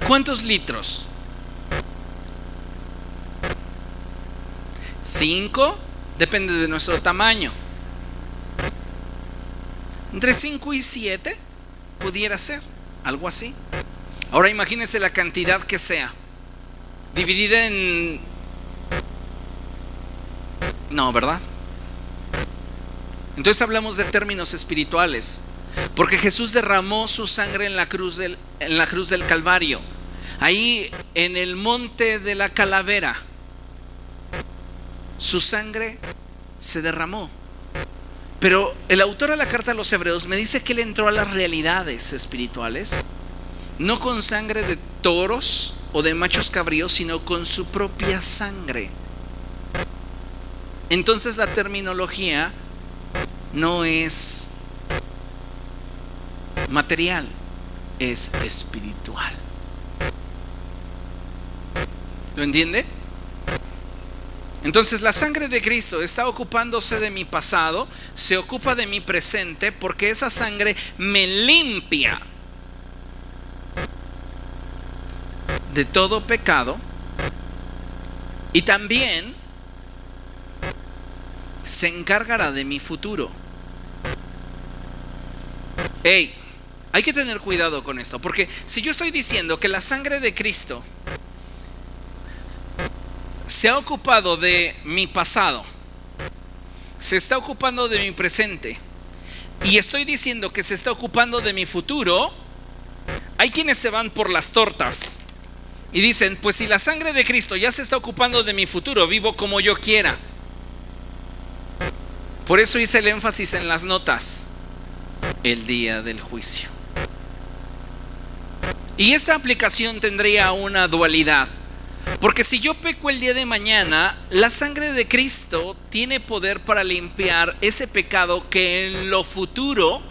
¿Cuántos litros? 5, depende de nuestro tamaño. Entre 5 y 7 pudiera ser, algo así. Ahora imagínense la cantidad que sea, dividida en... No, ¿verdad? Entonces hablamos de términos espirituales, porque Jesús derramó su sangre en la cruz del Calvario, ahí en el monte de la calavera. Su sangre se derramó. Pero el autor de la carta a los Hebreos me dice que él entró a las realidades espirituales, no con sangre de toros o de machos cabríos, sino con su propia sangre. Entonces la terminología no es material, es espiritual. ¿Lo entiende? Entonces la sangre de Cristo está ocupándose de mi pasado, se ocupa de mi presente, porque esa sangre me limpia de todo pecado y también se encargará de mi futuro. Hay que tener cuidado con esto, porque si yo estoy diciendo que la sangre de Cristo se ha ocupado de mi pasado, se está ocupando de mi presente y estoy diciendo que se está ocupando de mi futuro, hay quienes se van por las tortas y dicen: pues si la sangre de Cristo ya se está ocupando de mi futuro, vivo como yo quiera. Por eso hice el énfasis en las notas: el día del juicio. Y esta aplicación tendría una dualidad, porque si yo peco el día de mañana, la sangre de Cristo tiene poder para limpiar ese pecado que en lo futuro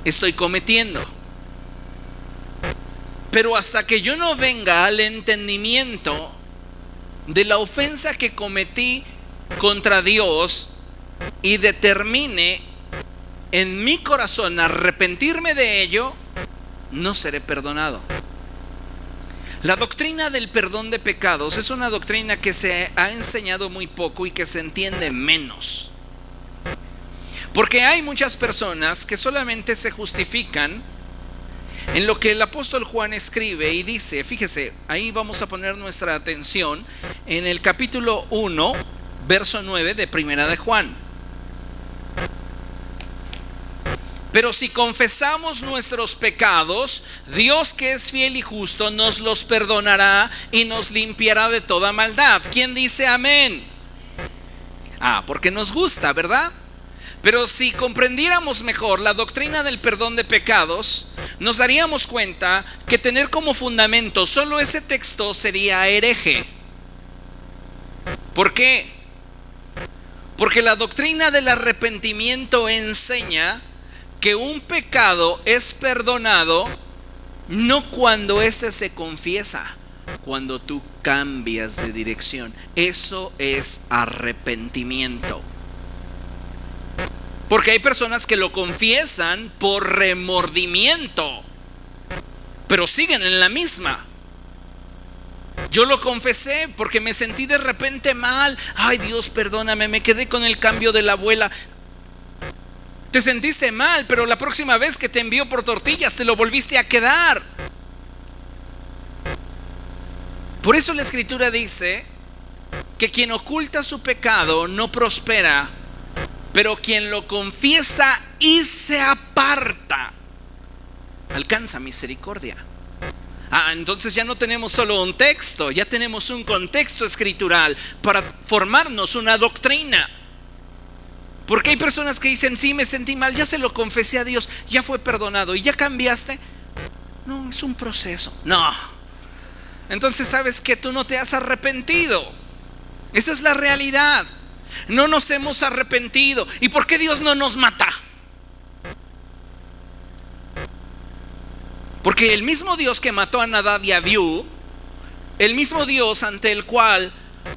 estoy cometiendo. Pero hasta que yo no venga al entendimiento de la ofensa que cometí contra Dios y determine en mi corazón arrepentirme de ello, no seré perdonado. La doctrina del perdón de pecados es una doctrina que se ha enseñado muy poco y que se entiende menos. Porque hay muchas personas que solamente se justifican en lo que el apóstol Juan escribe y dice, fíjese, ahí vamos a poner nuestra atención en el capítulo 1, verso 9 de Primera de Juan. Pero si confesamos nuestros pecados, Dios, que es fiel y justo, nos los perdonará y nos limpiará de toda maldad. ¿Quién dice amén? Porque nos gusta, ¿verdad? Pero si comprendiéramos mejor la doctrina del perdón de pecados, nos daríamos cuenta que tener como fundamento solo ese texto sería hereje. ¿Por qué? Porque la doctrina del arrepentimiento enseña que un pecado es perdonado no cuando éste se confiesa, cuando tú cambias de dirección. Eso es arrepentimiento. Porque hay personas que lo confiesan por remordimiento, pero siguen en la misma. Yo lo confesé porque me sentí de repente mal. Ay, Dios, perdóname, me quedé con el cambio de la abuela. Te sentiste mal, pero la próxima vez que te envió por tortillas te lo volviste a quedar. Por eso la Escritura dice que quien oculta su pecado no prospera, pero quien lo confiesa y se aparta alcanza misericordia. Entonces ya no tenemos solo un texto, ya tenemos un contexto escritural para formarnos una doctrina. Porque hay personas que dicen: sí, me sentí mal, ya se lo confesé a Dios, ya fue perdonado y ya cambiaste. No, es un proceso. No. Entonces, ¿sabes qué? Tú no te has arrepentido. Esa es la realidad. No nos hemos arrepentido. ¿Y por qué Dios no nos mata? Porque el mismo Dios que mató a Nadab y Abiú, el mismo Dios ante el cual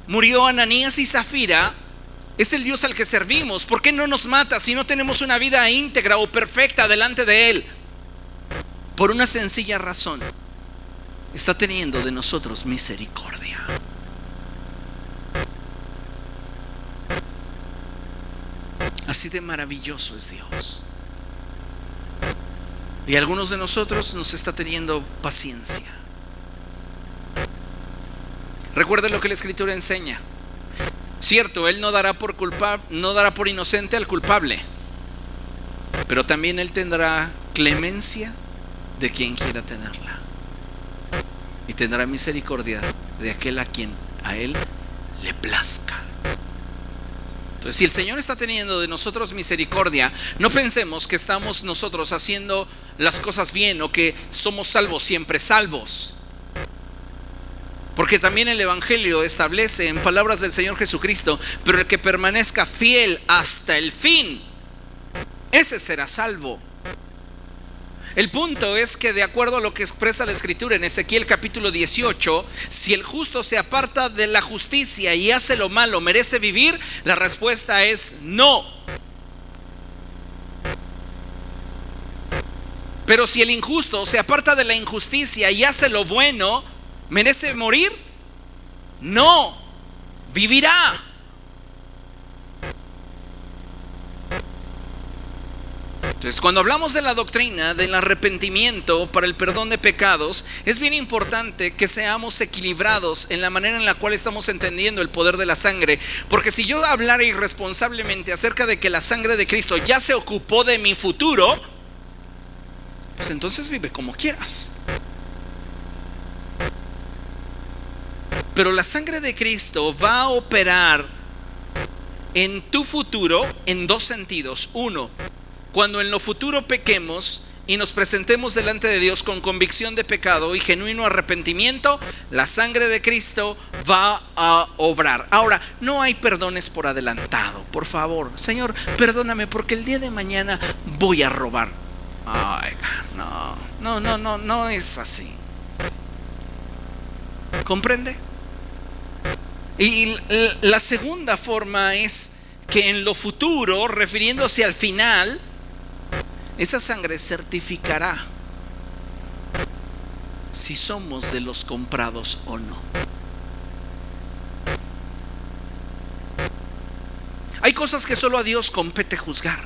murió Ananías y Zafira, es el Dios al que servimos. ¿Por qué no nos mata si no tenemos una vida íntegra o perfecta delante de Él? Por una sencilla razón: está teniendo de nosotros misericordia. Así de maravilloso es Dios. Y algunos de nosotros nos está teniendo paciencia. Recuerda lo que la Escritura enseña. Cierto, Él no dará por inocente al culpable, pero también Él tendrá clemencia de quien quiera tenerla, y tendrá misericordia de aquel a quien a Él le plazca. Entonces, si el Señor está teniendo de nosotros misericordia, no pensemos que estamos nosotros haciendo las cosas bien o que somos salvos, siempre salvos. Porque también el Evangelio establece, en palabras del Señor Jesucristo: pero el que permanezca fiel hasta el fin, ese será salvo. El punto es que, de acuerdo a lo que expresa la Escritura en Ezequiel capítulo 18, si el justo se aparta de la justicia y hace lo malo, ¿merece vivir? La respuesta es no. Pero si el injusto se aparta de la injusticia y hace lo bueno, ¿merece morir? No, vivirá. Entonces, cuando hablamos de la doctrina del arrepentimiento para el perdón de pecados, es bien importante que seamos equilibrados en la manera en la cual estamos entendiendo el poder de la sangre. Porque si yo hablara irresponsablemente acerca de que la sangre de Cristo ya se ocupó de mi futuro, pues entonces vive como quieras. Pero la sangre de Cristo va a operar en tu futuro en dos sentidos. Uno, cuando en lo futuro pequemos y nos presentemos delante de Dios con convicción de pecado y genuino arrepentimiento, la sangre de Cristo va a obrar. Ahora, no hay perdones por adelantado. Por favor, Señor, perdóname porque el día de mañana voy a robar. Ay, no es así. ¿Comprende? Y la segunda forma es que en lo futuro, refiriéndose al final, esa sangre certificará si somos de los comprados o no. Hay cosas que solo a Dios compete juzgar,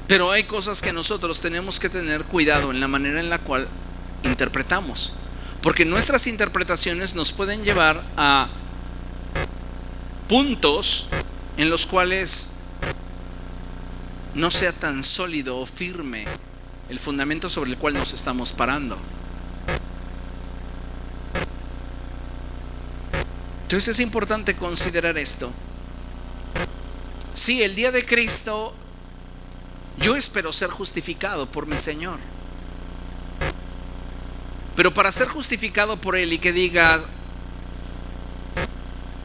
pero hay cosas que nosotros tenemos que tener cuidado en la manera en la cual interpretamos. Porque nuestras interpretaciones nos pueden llevar a puntos en los cuales no sea tan sólido o firme el fundamento sobre el cual nos estamos parando. Entonces es importante considerar esto. Sí, el día de Cristo yo espero ser justificado por mi Señor. Pero para ser justificado por Él y que diga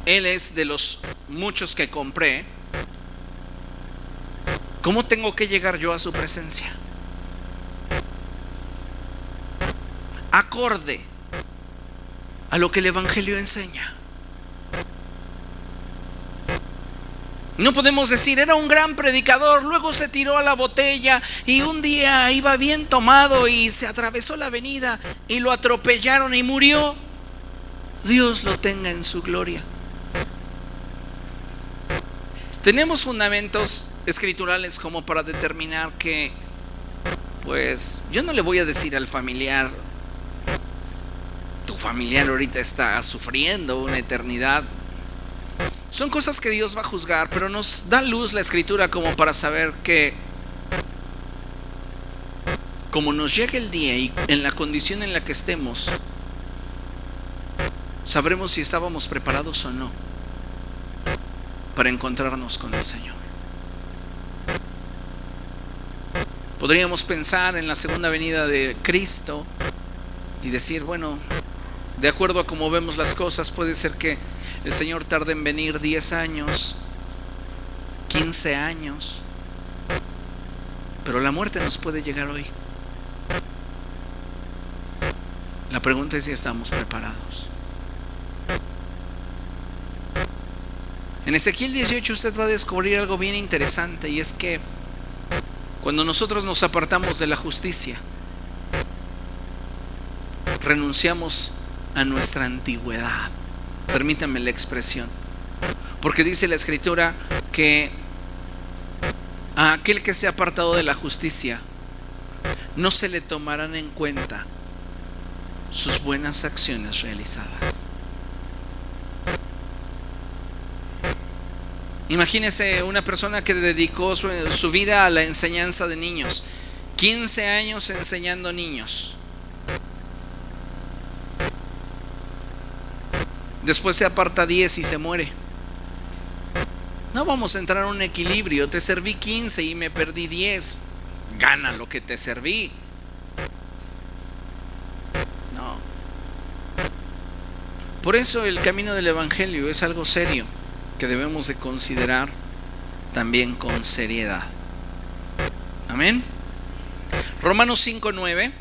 Él es de los muchos que compré, ¿cómo tengo que llegar yo a su presencia? Acorde a lo que el Evangelio enseña. No podemos decir, era un gran predicador, luego se tiró a la botella y un día iba bien tomado y se atravesó la avenida y lo atropellaron y murió. Dios lo tenga en su gloria. Tenemos fundamentos escriturales como para determinar que, pues, yo no le voy a decir al familiar, tu familiar ahorita está sufriendo una eternidad. Son cosas que Dios va a juzgar, pero nos da luz la Escritura como para saber que, como nos llegue el día y en la condición en la que estemos, sabremos si estábamos preparados o no para encontrarnos con el Señor. Podríamos pensar en la segunda venida de Cristo y decir, bueno, de acuerdo a cómo vemos las cosas, puede ser que el Señor tarde en venir 10 años, 15 años, pero la muerte nos puede llegar hoy. La pregunta es si estamos preparados. En Ezequiel 18 usted va a descubrir algo bien interesante, y es que cuando nosotros nos apartamos de la justicia, renunciamos a nuestra antigüedad. Permítanme la expresión, porque dice la Escritura que a aquel que se ha apartado de la justicia no se le tomarán en cuenta sus buenas acciones realizadas. Imagínese una persona que dedicó su vida a la enseñanza de niños, 15 años enseñando niños. Después se aparta 10 y se muere. No vamos a entrar en un equilibrio. Te serví 15 y me perdí 10. Gana lo que te serví. No. Por eso el camino del Evangelio es algo serio que debemos de considerar también con seriedad. Amén. Romanos 5:9.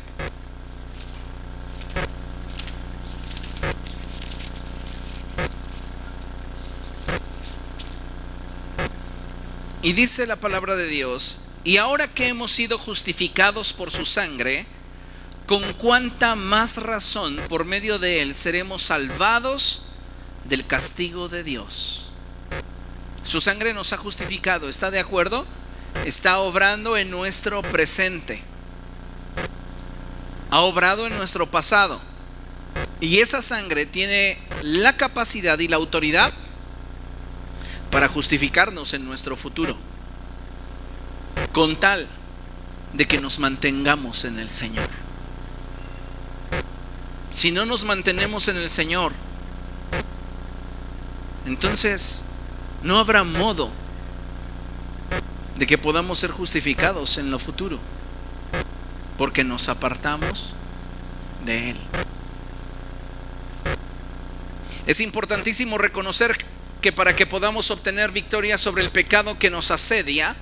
Y dice la palabra de Dios: y ahora que hemos sido justificados por su sangre, con cuánta más razón por medio de él seremos salvados del castigo de Dios. Su sangre nos ha justificado, ¿está de acuerdo? Está obrando en nuestro presente, ha obrado en nuestro pasado, y esa sangre tiene la capacidad y la autoridad para justificarnos en nuestro futuro, con tal de que nos mantengamos en el Señor. Si no nos mantenemos en el Señor, entonces no habrá modo de que podamos ser justificados en lo futuro, porque nos apartamos de Él. Es importantísimo reconocer que para que podamos obtener victoria sobre el pecado que nos asedia,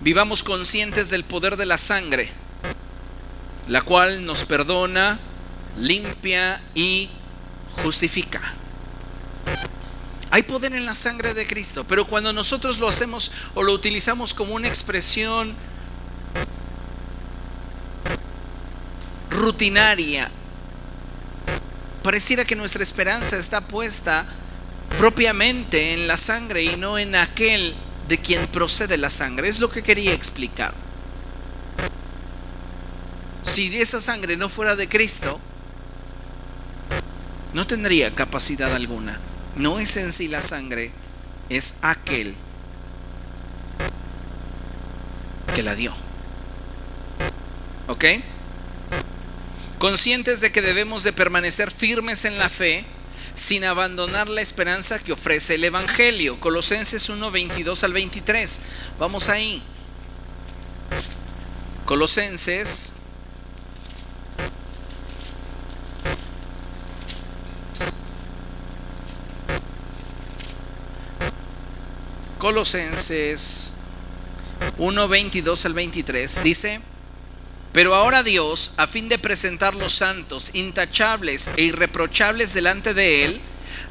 vivamos conscientes del poder de la sangre, la cual nos perdona, limpia y justifica. Hay poder en la sangre de Cristo, pero cuando nosotros lo hacemos o lo utilizamos como una expresión rutinaria, pareciera que nuestra esperanza está puesta propiamente en la sangre y no en aquel de quien procede la sangre. Es lo que quería explicar. Si esa sangre no fuera de Cristo, No tendría capacidad alguna. No es en sí la sangre, es aquel que la dio. ¿Ok? Conscientes de que debemos de permanecer firmes en la fe, sin abandonar la esperanza que ofrece el Evangelio. Colosenses 1, 22 al 23. Vamos ahí. Colosenses 1, 22 al 23 dice: pero ahora Dios, a fin de presentar los santos, intachables e irreprochables delante de Él,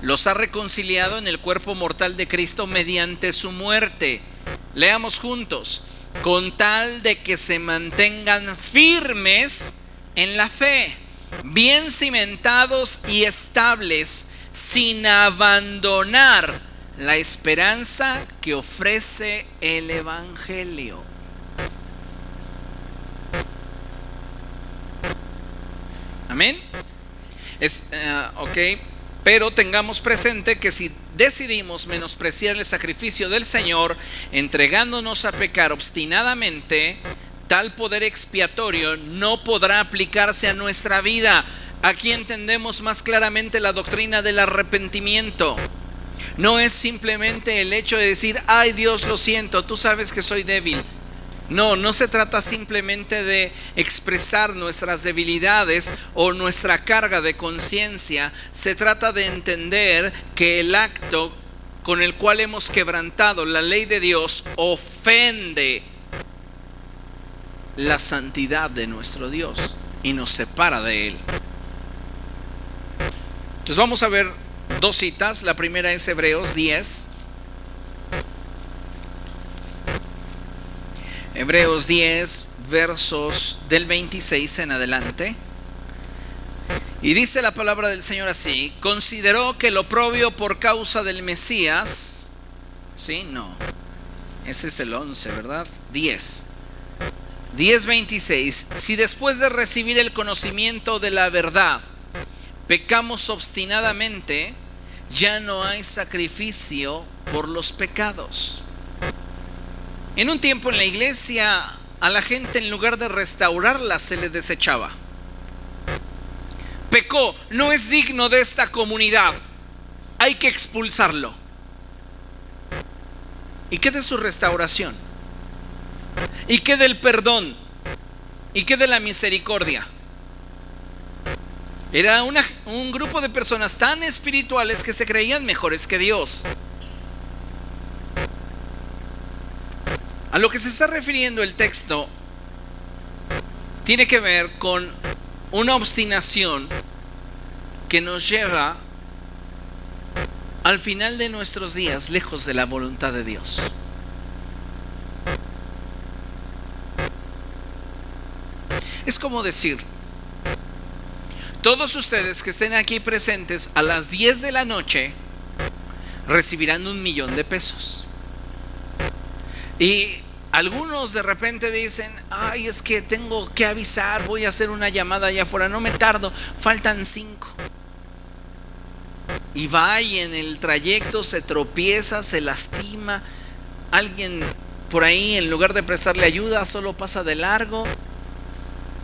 los ha reconciliado en el cuerpo mortal de Cristo mediante su muerte. Leamos juntos: con tal de que se mantengan firmes en la fe, bien cimentados y estables, sin abandonar la esperanza que ofrece el Evangelio. Amén. Ok. Pero tengamos presente que si decidimos menospreciar el sacrificio del Señor, entregándonos a pecar obstinadamente, tal poder expiatorio no podrá aplicarse a nuestra vida. Aquí entendemos más claramente la doctrina del arrepentimiento. No es simplemente el hecho de decir: ay Dios, lo siento, tú sabes que soy débil. No se trata simplemente de expresar nuestras debilidades o nuestra carga de conciencia. Se trata de entender que el acto con el cual hemos quebrantado la ley de Dios ofende la santidad de nuestro Dios y nos separa de Él. Entonces vamos a ver dos citas. La primera es Hebreos 10. Hebreos 10, versos del 26 en adelante. Y dice la palabra del Señor así: consideró que lo oprobio por causa del Mesías. ¿Sí? No. Ese es el 11, ¿verdad? 10:26. Si después de recibir el conocimiento de la verdad pecamos obstinadamente, ya no hay sacrificio por los pecados. En un tiempo en la iglesia, a la gente, en lugar de restaurarla, se le desechaba. Pecó, no es digno de esta comunidad, hay que expulsarlo. ¿Y qué de su restauración? ¿Y qué del perdón? ¿Y qué de la misericordia? Era un grupo de personas tan espirituales que se creían mejores que Dios. A lo que se está refiriendo el texto tiene que ver con una obstinación que nos lleva al final de nuestros días lejos de la voluntad de Dios. Es como decir: todos ustedes que estén aquí presentes a las 10 de la noche recibirán $1,000,000. Y algunos de repente dicen: ay, es que tengo que avisar, voy a hacer una llamada allá afuera, no me tardo, faltan 5. Y va, y en el trayecto se tropieza, se lastima. Alguien por ahí, en lugar de prestarle ayuda, solo pasa de largo.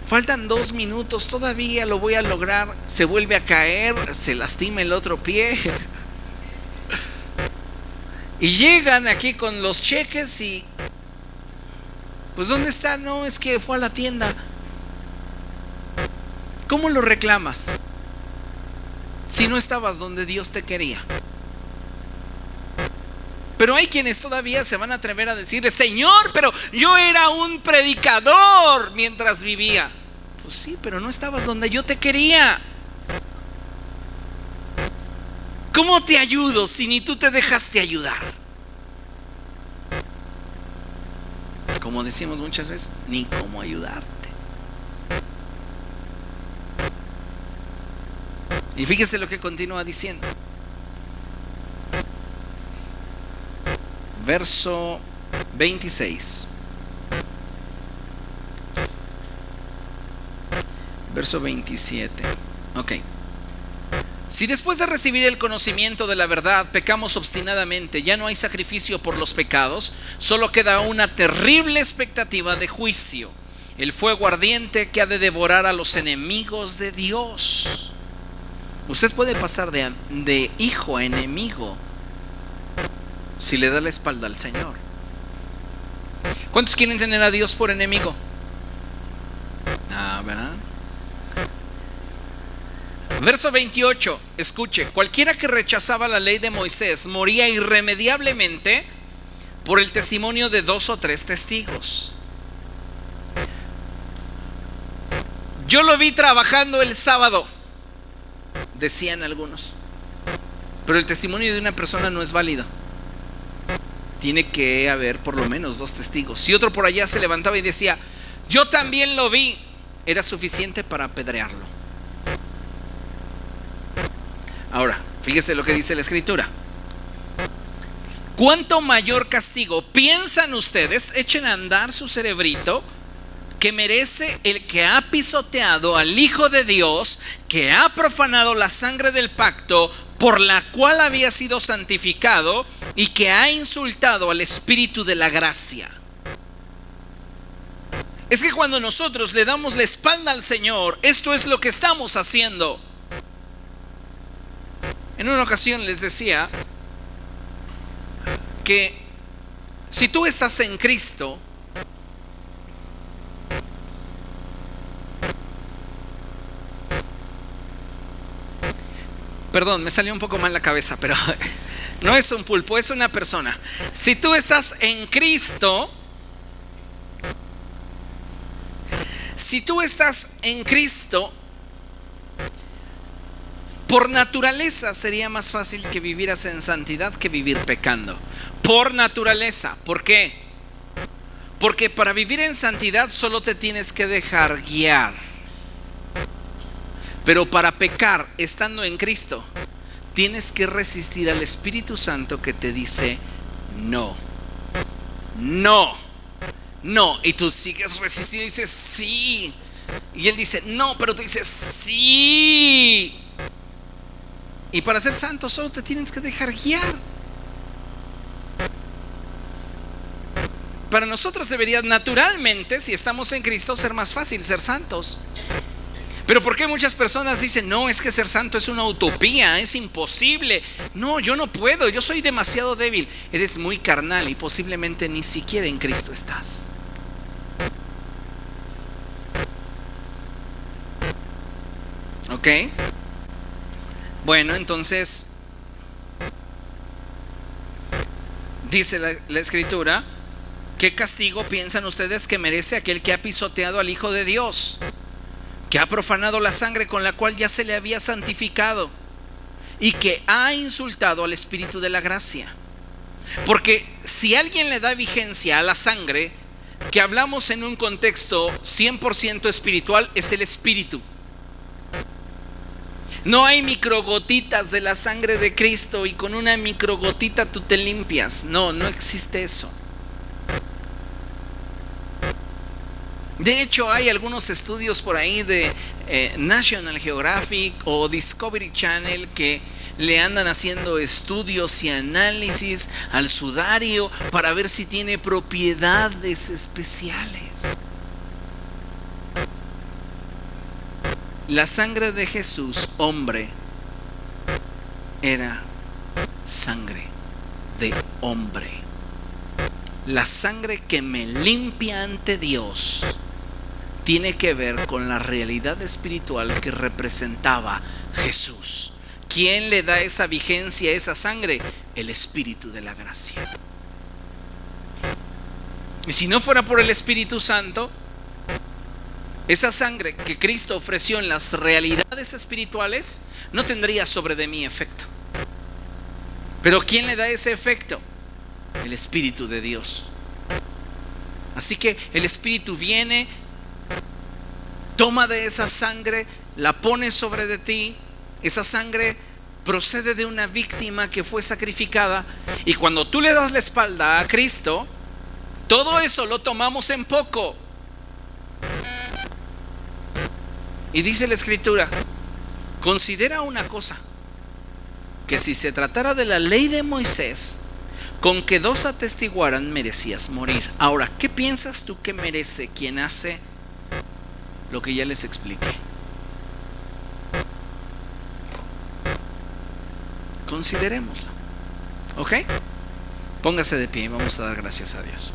Faltan 2 minutos, todavía lo voy a lograr. Se vuelve a caer, se lastima el otro pie. Y llegan aquí con los cheques y pues ¿dónde está? No, es que fue a la tienda. ¿Cómo lo reclamas si no estabas donde Dios te quería? Pero hay quienes todavía se van a atrever a decirle: Señor, pero yo era un predicador mientras vivía. Pues sí, pero no estabas donde yo te quería. ¿Cómo te ayudo si ni tú te dejaste ayudar? Como decimos muchas veces, ni cómo ayudarte. Y fíjese lo que continúa diciendo. Verso 26. Verso 27. Ok. Si después de recibir el conocimiento de la verdad pecamos obstinadamente, ya no hay sacrificio por los pecados, solo queda una terrible expectativa de juicio, el fuego ardiente que ha de devorar a los enemigos de Dios. Usted puede pasar de hijo a enemigo si le da la espalda al Señor. ¿Cuántos quieren tener a Dios por enemigo? ¿Verdad? Verso 28, escuche: cualquiera que rechazaba la ley de Moisés moría irremediablemente por el testimonio de 2 o 3 testigos. Yo lo vi trabajando el sábado, decían algunos, pero el testimonio de una persona no es válido. Tiene que haber por lo menos 2 testigos. Si otro por allá se levantaba y decía, yo también lo vi, era suficiente para apedrearlo. Ahora, fíjese lo que dice la Escritura. ¿Cuánto mayor castigo piensan ustedes, echen a andar su cerebrito, que merece el que ha pisoteado al Hijo de Dios, que ha profanado la sangre del pacto por la cual había sido santificado, y que ha insultado al Espíritu de la gracia? Es que cuando nosotros le damos la espalda al Señor, esto es lo que estamos haciendo. En una ocasión les decía que si tú estás en Cristo, perdón, me salió un poco mal la cabeza, pero no es un pulpo, es una persona. Si tú estás en Cristo, por naturaleza sería más fácil que vivieras en santidad que vivir pecando. Por naturaleza. ¿Por qué? Porque para vivir en santidad solo te tienes que dejar guiar. Pero para pecar estando en Cristo, tienes que resistir al Espíritu Santo que te dice no, no, no. Y tú sigues resistiendo y dices sí. Y Él dice no, pero tú dices sí. Y para ser santo solo te tienes que dejar guiar. Para nosotros debería naturalmente, si estamos en Cristo, ser más fácil ser santos. Pero ¿por qué muchas personas dicen, no, es que ser santo es una utopía, es imposible? No, yo no puedo, yo soy demasiado débil. Eres muy carnal y posiblemente ni siquiera en Cristo estás. ¿Ok? Bueno, entonces dice la Escritura: ¿qué castigo piensan ustedes que merece aquel que ha pisoteado al Hijo de Dios, que ha profanado la sangre con la cual ya se le había santificado, y que ha insultado al Espíritu de la gracia? Porque si alguien le da vigencia a la sangre, que hablamos en un contexto 100% espiritual, es el Espíritu. No hay microgotitas de la sangre de Cristo y con una microgotita tú te limpias. No, no existe eso. De hecho, hay algunos estudios por ahí de National Geographic o Discovery Channel que le andan haciendo estudios y análisis al sudario para ver si tiene propiedades especiales. La sangre de Jesús, hombre, era sangre de hombre. La sangre que me limpia ante Dios tiene que ver con la realidad espiritual que representaba Jesús. ¿Quién le da esa vigencia a esa sangre? El Espíritu de la gracia. Y si no fuera por el Espíritu Santo, esa sangre que Cristo ofreció en las realidades espirituales no tendría sobre de mí efecto. Pero ¿quién le da ese efecto? El Espíritu de Dios. Así que el Espíritu viene, toma de esa sangre, la pone sobre de ti. Esa sangre procede de una víctima que fue sacrificada, y cuando tú le das la espalda a Cristo, todo eso lo tomamos en poco. Y dice la Escritura: considera una cosa, que si se tratara de la ley de Moisés, con que 2 atestiguaran merecías morir. Ahora, ¿qué piensas tú que merece quien hace lo que ya les expliqué? Considerémoslo. ¿Ok? Póngase de pie y vamos a dar gracias a Dios.